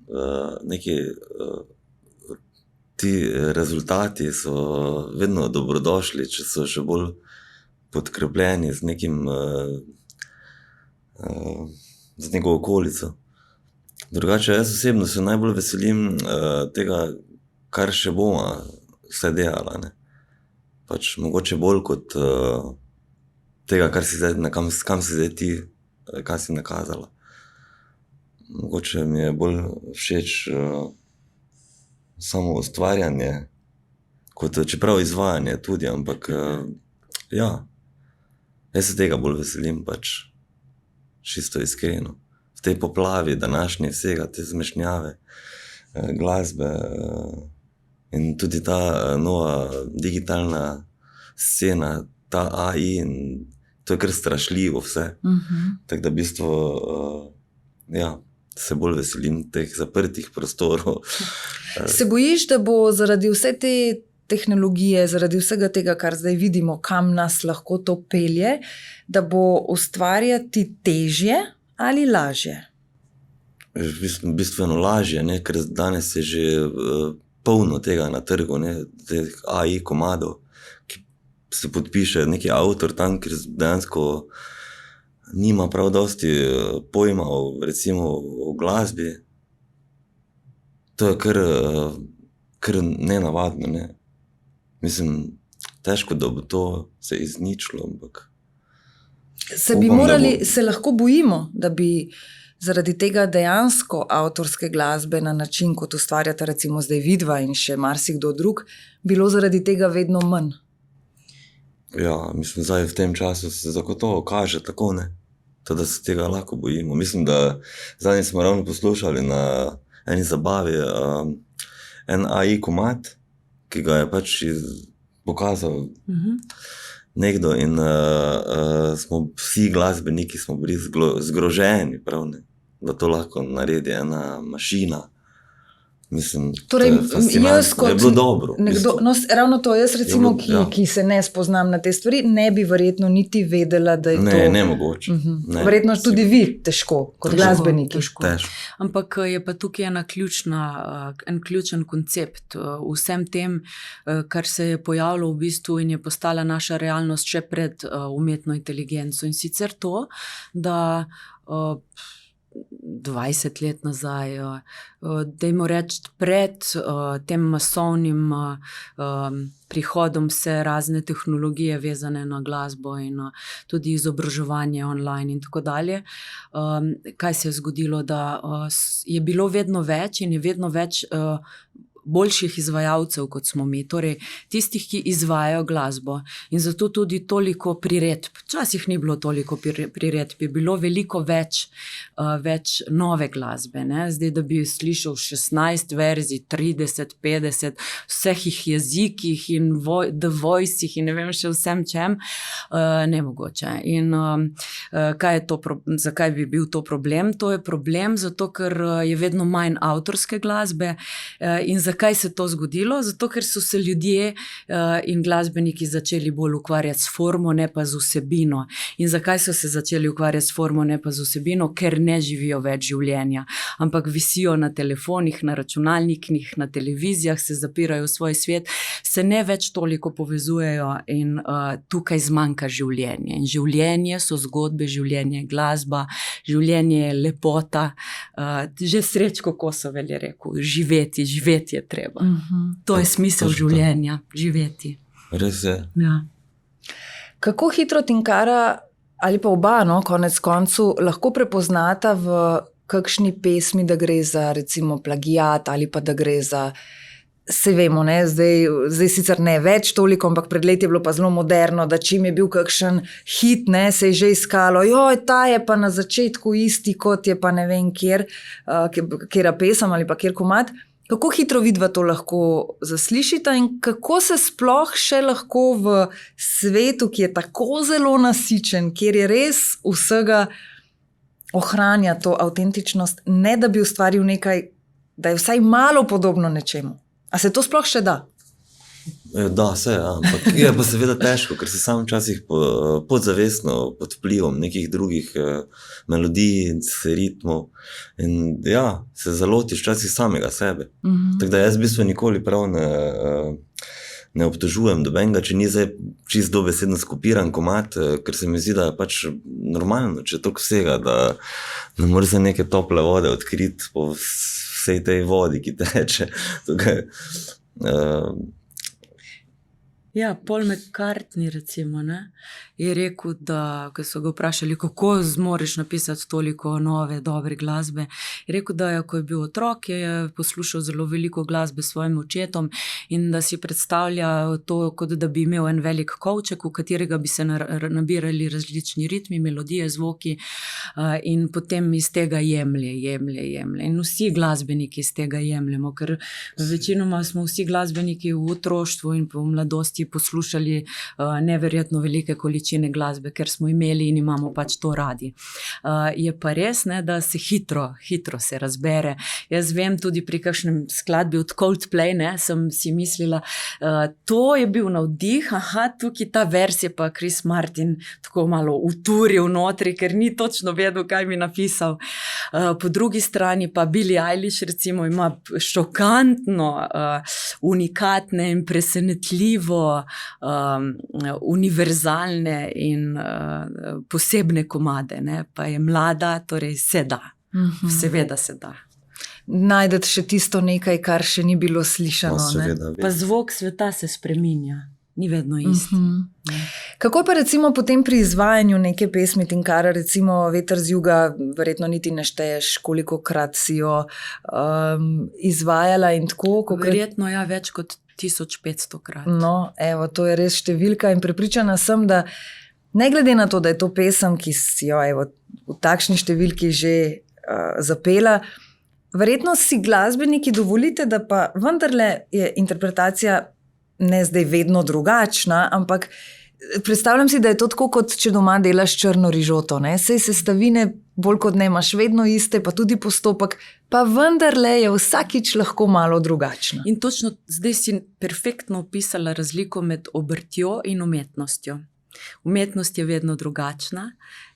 Speaker 3: ti rezultati so vedno dobrodošli, če so še bolj podkrepljeni z neko okolico. Drugače, jaz osebno se najbolj veselim tega, kar še bomo vse delala, ne. Pač mogoče bolj kot tega, kam si zdaj ti, kaj si nakazala. Mogoče mi je bolj všeč samo ustvarjanje, kot čeprav izvajanje tudi, ampak ja, jaz se tega bolj veselim, pač čisto iskreno. V tej poplavi današnje vsega, te zmešnjave, glasbe in tudi ta nova digitalna scena, ta AI, in to je kar strašljivo vse. Tako da v bistvu, ja, se bolj veselim teh zaprtih prostorov.
Speaker 1: Se bojiš, da bo zaradi vse te tehnologije, zaradi vsega tega, kar zdaj vidimo, kam nas lahko to pelje, da bo ustvarjati težje ali lažje?
Speaker 3: Bistveno lažje, ne? Ker danes je že polno tega na trgu, ne? Teh AI komadov, ki se podpiše neki avtor tam, ker dejansko nima prav dosti pojma recimo o glasbi. To je kar nenavadno, ne. Mislim, težko, da bo to se izničilo, ampak
Speaker 1: se lahko bojimo, da bi zaradi tega dejansko avtorske glasbe na način, kot ustvarjata recimo zdaj vidva in še marsikdo drug, bilo zaradi tega vedno manj.
Speaker 3: Ja, mislim, zdaj v tem času se zagotovo kaže tako, ne. To, da se tega lahko bojimo. Mislim, da zadnji smo ravno poslušali na eni zabavi en AI komad, ki ga je pač pokazal nekdo, in vsi glasbeniki smo bili zgroženi, prav, ne, da to lahko naredi ena mašina. Mislim,
Speaker 1: torej, jaz kot
Speaker 3: je bilo dobro.
Speaker 1: No, ravno to, jaz recimo, ki se ne spoznam na te stvari, ne bi verjetno niti vedela, da je to...
Speaker 3: Ne mogoče.
Speaker 1: Verjetno tudi vi težko, kot glasbeniki.
Speaker 2: Težko. Ampak je pa tukaj en ključen koncept. Vsem tem, kar se je pojavilo v bistvu in je postala naša realnost še pred umetno inteligenco. In sicer to, da 20 let nazaj, dajmo reči pred tem masovnim prihodom vse razne tehnologije vezane na glasbo in tudi izobraževanje online in tako dalje. Kaj se je zgodilo, da je bilo vedno več in je vedno več boljših izvajalcev, kot smo mi, torej tistih, ki izvajajo glasbo, in zato tudi toliko priredb. Včasih ni bilo toliko priredb, je bilo veliko več nove glasbe, ne? Zdaj, da bi slišal 16 verzij, 30, 50, vseh jezikih in The Voicih in ne vem še vsem čem, nemogoče. In zakaj bi bil to problem? To je problem zato, ker je vedno manj avtorske glasbe. In zakaj se to zgodilo? Zato, ker so se ljudje in glasbeniki začeli bolj ukvarjati s formo, ne pa z vsebino. In zakaj so se začeli ukvarjati s formo, ne pa z vsebino? Ker ne živijo več življenja, ampak visijo na telefonih, na računalnikih, na televizijah, se zapirajo v svoj svet, se ne več toliko povezujejo in tukaj zmanjka življenje. In življenje so zgodbe, življenje je glasba, življenje je lepota. Že Srečko Kosovel je rekel, živeti je treba. To je smisel življenja, živeti.
Speaker 3: Res je.
Speaker 2: Ja.
Speaker 1: Kako hitro Tinkara ali pa oba, no, konec koncu, lahko prepoznata v kakšni pesmi, da gre za recimo plagiat ali pa da gre za, se vemo, ne, zdaj sicer ne več toliko, ampak pred leti je bilo pa zelo moderno, da čim je bil kakšen hit, ne, se je že iskalo, ta je pa na začetku isti, kot je pa ne vem kjera pesem ali pa kjer komad. Kako hitro vidva to lahko zaslišita in kako se sploh še lahko v svetu, ki je tako zelo nasičen, kjer je res vsega ohranja to avtentičnost, ne da bi ustvaril nekaj, da je vsaj malo podobno nečemu. A se to sploh še da?
Speaker 3: Da, se, ampak je pa seveda težko, ker si sam včasih podzavestno pod vplivom nekih drugih melodij in ritmov in ja, se zalotiš včasih samega sebe. Tako da jaz v bistvu nikoli prav ne obtožujem dobenega, če ni zdaj čisto dobesedno skopiran komad, ker se mi zdi, da je pač normalno, če toliko vsega, da ne moreš za neke tople vode odkriti po vsej tej vodi, ki teče. Tukaj,
Speaker 2: Ja, Paul McCartney recimo, ne, je rekel, da, ko so ga vprašali, kako zmoreš napisati toliko nove, dobre glasbe, je rekel, da je, ko je bil otrok, je poslušal zelo veliko glasbe s svojim očetom in da si predstavlja to, kot da bi imel en velik kovček, v katerega bi se nabirali različni ritmi, melodije, zvoki in potem iz tega jemlje. In vsi glasbeniki iz tega jemljemo, ker večinoma smo vsi glasbeniki v otroštvu in v mladosti poslušali neverjetno velike količine glasbe, ker smo imeli in imamo pač to radi. Je pa res, ne, da se hitro se razbere. Jaz vem tudi pri kakšnem skladbi od Coldplay, ne, sem si mislila, to je bil navdih, tukaj ta vers je pa Chris Martin tako malo uturil notri, ker ni točno vedel, kaj mi napisal. Po drugi strani pa Billie Eilish recimo ima šokantno, unikatne in presenetljivo univerzalne in posebne komade, ne? Pa je mlada, torej se da. Seveda se da.
Speaker 1: Najdete še tisto nekaj, kar še ni bilo slišano.
Speaker 3: seveda,
Speaker 2: Pa zvok sveta se spreminja, ni vedno isti.
Speaker 1: Kako pa recimo potem pri izvajanju neke pesmi, Tinkara, recimo Veter z juga, verjetno niti ne šteješ, kolikokrat si jo izvajala in tako?
Speaker 2: Verjetno ja, več kot 1500 krat.
Speaker 1: No, evo, to je res številka in prepričana sem, da ne glede na to, da je to pesem, ki si jo evo, v takšni številki že zapela, verjetno si glasbeniki dovolite, da pa vendarle je interpretacija ne zdaj vedno drugačna, ampak predstavljam si, da je to tako, kot če doma delaš črno rižoto, ne? Sej sestavine bolj kot ne imaš vedno iste, pa tudi postopek, pa vendarle je vsakič lahko malo drugačna.
Speaker 2: In točno zdaj si perfektno opisala razliko med obrtjo in umetnostjo. Umetnost je vedno drugačna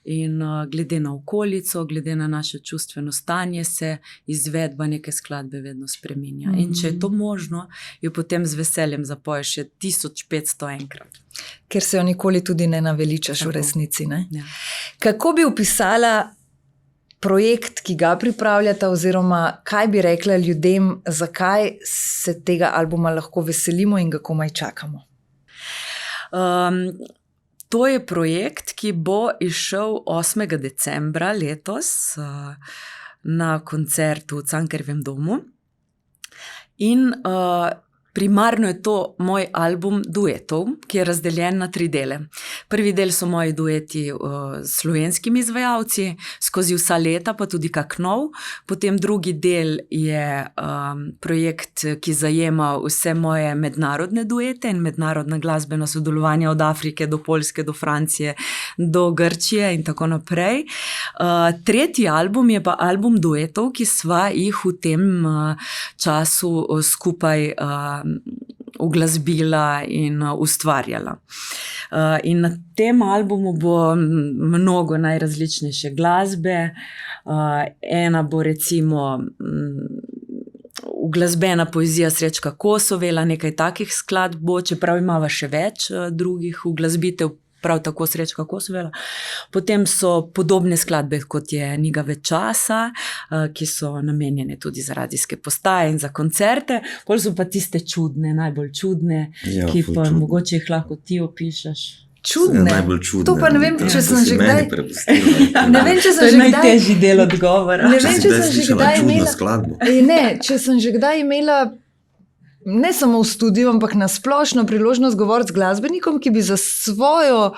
Speaker 2: in glede na okolico, glede na naše čustveno stanje se izvedba neke skladbe vedno spreminja. In če je to možno, jo potem z veseljem zapoješ še 1500 enkrat.
Speaker 1: Ker se jo nikoli tudi ne naveličaš
Speaker 2: Tako.
Speaker 1: v resnici, ne?
Speaker 2: Ja.
Speaker 1: Kako bi opisala projekt, ki ga pripravljata, oziroma kaj bi rekla ljudem, zakaj se tega albuma lahko veselimo in ga komaj čakamo?
Speaker 2: To je projekt, ki bo izšel 8. decembra letos na koncertu v Cankarjevem domu. In primarno je to moj album duetov, ki je razdeljen na 3 dele. Prvi del so moji dueti s slovenskimi izvajalci, skozi vsa leta, pa tudi kak nov. Potem drugi del je projekt, ki zajema vse moje mednarodne duete in mednarodna glasbena sodelovanja od Afrike do Poljske, do Francije, do Grčije in tako naprej. Tretji album je pa album duetov, ki sva jih v tem času skupaj uglasbila in ustvarjala. In na tem albumu bo mnogo najrazličnejše glasbe. Ena bo recimo uglasbena poezija Srečka Kosovela, nekaj takih skladb bo, čeprav imava še več drugih uglasbitev, prav tako Srečka Kosovela. Potem so podobne skladbe, kot je Ni ga več časa, ki so namenjene tudi za radijske postaje in za koncerte. Pol so pa tiste čudne, najbolj čudne,
Speaker 3: Ja,
Speaker 2: ki
Speaker 3: ful
Speaker 2: pa
Speaker 3: čudne.
Speaker 2: mogoče jih lahko ti opišeš.
Speaker 1: Čudne.
Speaker 3: Najbolj čudne.
Speaker 1: To pa ne vem, če sem že kdaj...
Speaker 3: kdaj...
Speaker 1: Ne vem, če
Speaker 2: To
Speaker 1: sem
Speaker 2: je
Speaker 1: že kdaj...
Speaker 2: najtežji del odgovora.
Speaker 1: Ne vem, če sem že kdaj imela...
Speaker 3: skladbo.
Speaker 1: Ne, če sem že kdaj imela, ne samo v studiu, ampak na splošno priložnost govoriti z glasbenikom, ki bi za svojo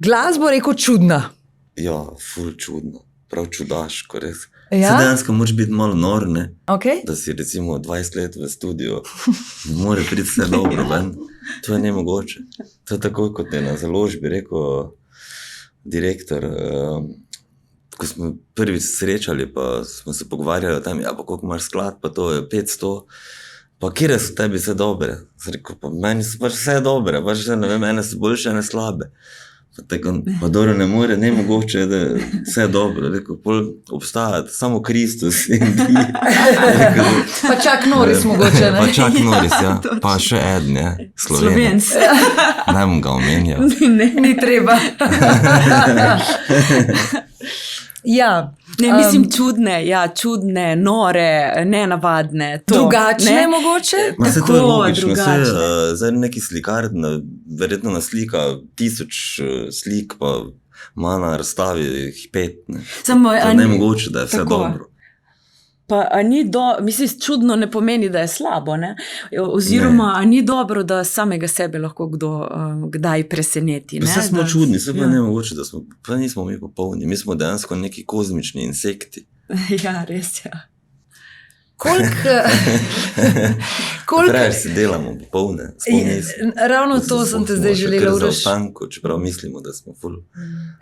Speaker 1: glasbo rekel čudna.
Speaker 3: Ja, ful čudno. Prav čudaško, res.
Speaker 1: Ja?
Speaker 3: Dejansko moraš biti malo nor, ne?
Speaker 1: Okay.
Speaker 3: Da si recimo 20 let v studiu, ne more priti vse dobro ven. To je nemogoče. To je tako, kot je na založbi rekel direktor, ko smo prvič srečali, pa smo se pogovarjali o tem, ja, pa koliko imaš sklad, pa to je 500, pa kire so tebi vse dobre? Sem rekel, pa meni so pač vse dobre, pač ne vem, ene so boljše, ene slabe. Pa dobro ne more, nemogoče je, da vse je dobro. Rekel, pol obstaja samo Kristus in ti. Rekel,
Speaker 1: Pa čak Noris mogoče, ne?
Speaker 3: Pa čak Noris, ja. Pa še eden je, Slovenec. Ne bom ga omenjal.
Speaker 1: Ni treba. Ja.
Speaker 2: Ne, mislim čudne, nore, nenavadne.
Speaker 1: Drugačne ne? Mogoče?
Speaker 3: Ma se to je logično,
Speaker 2: drugačne.
Speaker 3: Zdaj neki slikar, verjetno naslika 1000 slik, pa ima na razstavi jih 5.
Speaker 2: Samo,
Speaker 3: to je nemogoče, da je vse
Speaker 2: tako.
Speaker 3: dobro.
Speaker 2: Pa mislim, čudno ne pomeni, da je slabo, ne? Oziroma, a ni dobro, da samega sebe lahko kdo kdaj preseneti, ne?
Speaker 3: Vse smo čudni, vse pa nemogoče, da smo, pa nismo mi popolni, mi smo dejansko neki kozmični insekti.
Speaker 2: Ja, res, ja.
Speaker 3: Preveč si delamo popolne,
Speaker 1: ravno to sem te zdaj želela
Speaker 3: Uroš. Zaostanku, čeprav mislimo, da smo ful.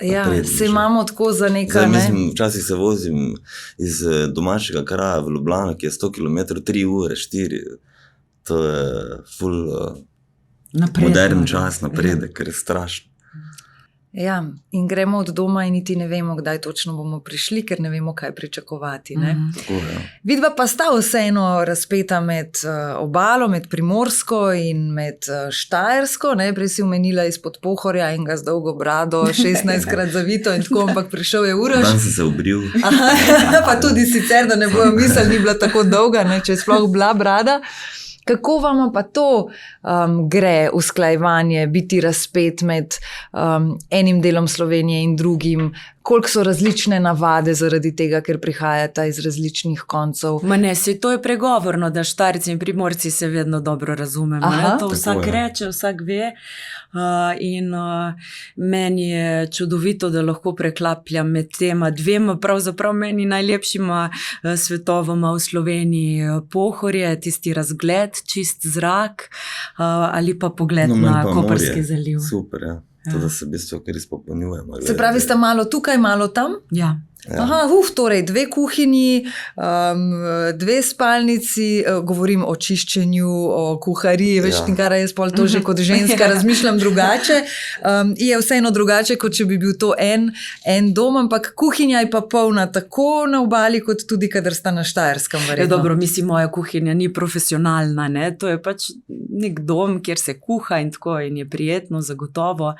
Speaker 1: Ja, se imamo tako za nekaj,
Speaker 3: zdaj, mislim, včasih se vozim iz domačega kraja v Ljubljano, ki je 100 km, 3 ure, 4. To je ful modern čas, napredek, ker je strašno.
Speaker 1: Ja, in gremo od doma in niti ne vemo, kdaj točno bomo prišli, ker ne vemo, kaj pričakovati. Ne?
Speaker 3: Tako, ja.
Speaker 1: Vidva pa sta vseeno razpeta med obalo, med Primorsko in med Štajersko. Ne? Prej si omenila izpod Pohorja in ga z dolgo brado, 16krat zavito in tako, ampak prišel je Uroš.
Speaker 3: Dan si se obril.
Speaker 1: Pa tudi sicer, da ne bojo misel, ni bila tako dolga, ne? Če je sploh bila brada. Kako vam pa to gre, usklajevanje, biti razpet med enim delom Slovenije in drugim? Koliko so različne navade zaradi tega, ker prihajata iz različnih koncev?
Speaker 2: Ma ne, to je pregovorno, da Štajerci in Primorci se vedno dobro razumemo. To vsak reče, vsak ve. In meni je čudovito, da lahko preklapljam med tema dvema, pravzaprav meni najlepšima svetovoma v Sloveniji, Pohorje, tisti razgled, čist zrak ali pa pogled na Koprski zaliv.
Speaker 3: Super, ja. To, da se v bistvu kar izpopolnjujemo.
Speaker 1: Se pravi, sta malo tukaj, malo tam?
Speaker 2: Ja.
Speaker 1: Aha, torej 2 kuhinji, 2 spalnici, govorim o čiščenju, o kuhariji, več tinkara jaz pol to že kot ženska razmišljam drugače. Je vseeno drugače, kot če bi bil to en dom, ampak kuhinja je pa polna tako na obali, kot tudi, kadar sta na Štajerskem.
Speaker 2: Ja, dobro, mislim, moja kuhinja ni profesionalna, ne? To je pač nek dom, kjer se kuha in tako in je prijetno, zagotovo.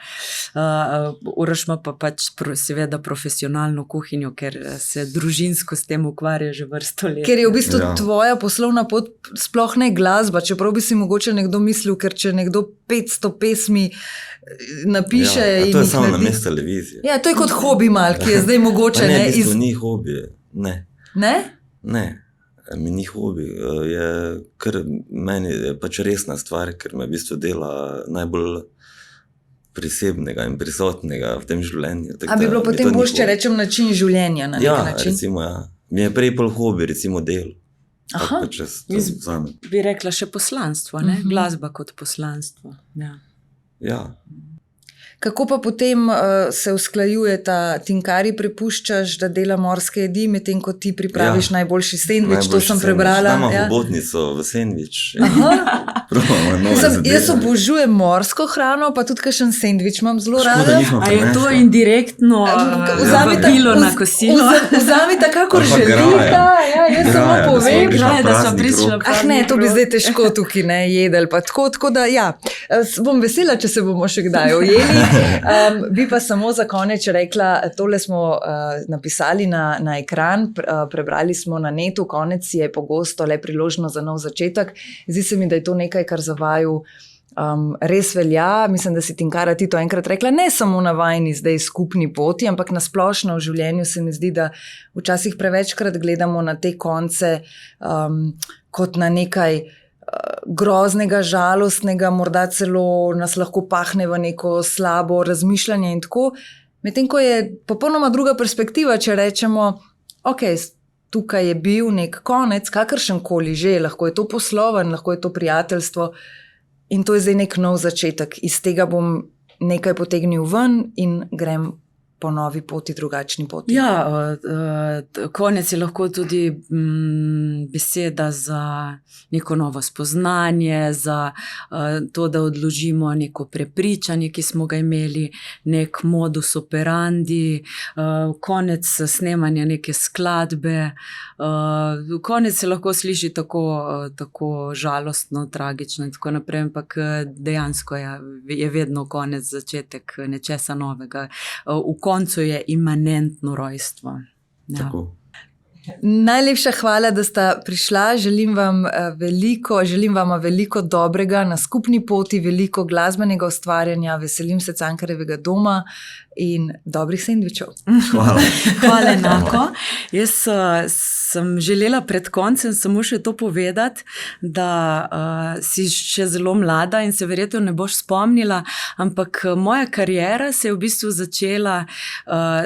Speaker 2: Uroš ima pa pač seveda profesionalno kuhinjo, ker se družinsko s tem ukvarja že vrsto let.
Speaker 1: Ker je v bistvu tvoja poslovna pot sploh ne glasba, čeprav bi si mogoče nekdo mislil, ker če nekdo 500 pesmi napiše in
Speaker 3: to je samo na mesto televizije.
Speaker 1: Ja, to je kot hobi mal, ki je zdaj mogoče.
Speaker 3: Ne, v bistvu ni hobi, ne.
Speaker 1: Ne?
Speaker 3: Ne, mi ni hobi, meni je pač resna stvar, ker me v bistvu dela najbolj prisebnega in prisotnega v tem življenju.
Speaker 1: A bi bilo potem bolj, če rečem, način življenja na nek način?
Speaker 3: Recimo, ja. Mi je prej pol hobi, recimo del.
Speaker 1: Aha.
Speaker 2: Bi rekla še poslanstvo, ne? Glasba kot poslanstvo. Ja.
Speaker 3: Ja.
Speaker 1: Kako pa potem se usklajujeta, tinkari prepuščaš, da dela morske jedi, medtem ko ti pripraviš najboljši sendvič, to sem prebrala.
Speaker 3: Dama hobotnico v sendvič.
Speaker 1: Jaz obožujem morsko hrano, pa tudi kakšen sendvič imam zelo rada.
Speaker 2: A je to indirektno vabilo na kosilo?
Speaker 1: Vzamita kakor želita, jaz samo povem.
Speaker 2: Da so prišla
Speaker 1: Ah ne, to bi zdaj težko tukaj jedel, pa tako da ja. Bom vesela, če se bomo še kdaj ujeli. Bi pa samo za konec rekla, tole smo napisali na ekran, prebrali smo na netu, konec je pogosto le priložnost za nov začetek. Zdi se mi, da je to nekaj, kar za vaju res velja. Mislim, da si Tinkara ti to enkrat rekla, ne samo na vajni zdaj skupni poti, ampak na splošno v življenju se mi zdi, da včasih prevečkrat gledamo na te konce kot na nekaj groznega, žalostnega, morda celo nas lahko pahne v neko slabo razmišljanje in tako. Medtem ko je popolnoma druga perspektiva, če rečemo, ok, tukaj je bil nek konec, kakršen koli že, lahko je to posloven, lahko je to prijateljstvo in to je zdaj nek nov začetek. Iz tega bom nekaj potegnil ven in grem po novi poti, drugačni poti.
Speaker 2: Ja, konec je lahko tudi beseda za neko novo spoznanje, za to, da odložimo neko prepričanje, ki smo ga imeli, nek modus operandi, konec snemanja neke skladbe. Konec se lahko sliši tako žalostno, tragično in tako naprej, ampak dejansko je vedno konec začetek nečesa novega. V koncu je imanentno rojstvo. Ja.
Speaker 1: Najlepša hvala, da sta prišla. Želim vam veliko dobrega na skupni poti, veliko glasbenega ustvarjanja, veselim se Cankarjevega doma in dobrih sendvičev.
Speaker 2: Hvala enako. Jaz sem želela pred koncem samo še to povedati, da si še zelo mlada in se verjetno ne boš spomnila, ampak moja kariera se je v bistvu začela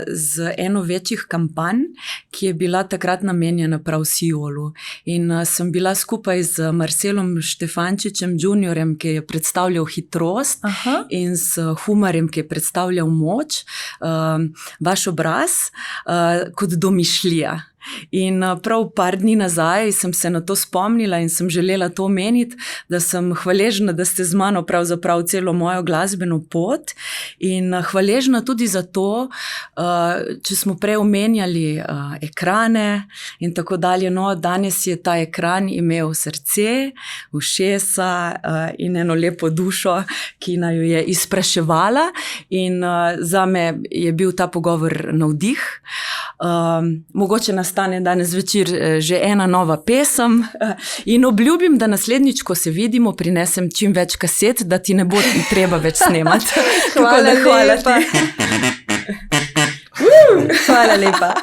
Speaker 2: z eno večjih kampanj, ki je bila takrat namenjena prav Siolu. In sem bila skupaj z Marcelom Štefančičem juniorjem, ki je predstavljal hitrost. Aha. In s Humarjem, ki je predstavljal moč, vaš obraz kot domišljija. In prav par dni nazaj sem se na to spomnila in sem želela to omeniti, da sem hvaležna, da ste z mano pravzaprav celo mojo glasbeno pot in hvaležna tudi za to, če smo prej omenjali ekrane in tako dalje, no danes je ta ekran imel srce, ušesa in eno lepo dušo, ki naju je izpraševala in zame je bil ta pogovor navdih. Mogoče nastane danes večer že ena nova pesem in obljubim, da naslednjič, ko se vidimo, prinesem čim več kaset, da ti ne bo treba več snemati.
Speaker 1: Hvala lepa. Hvala lepa.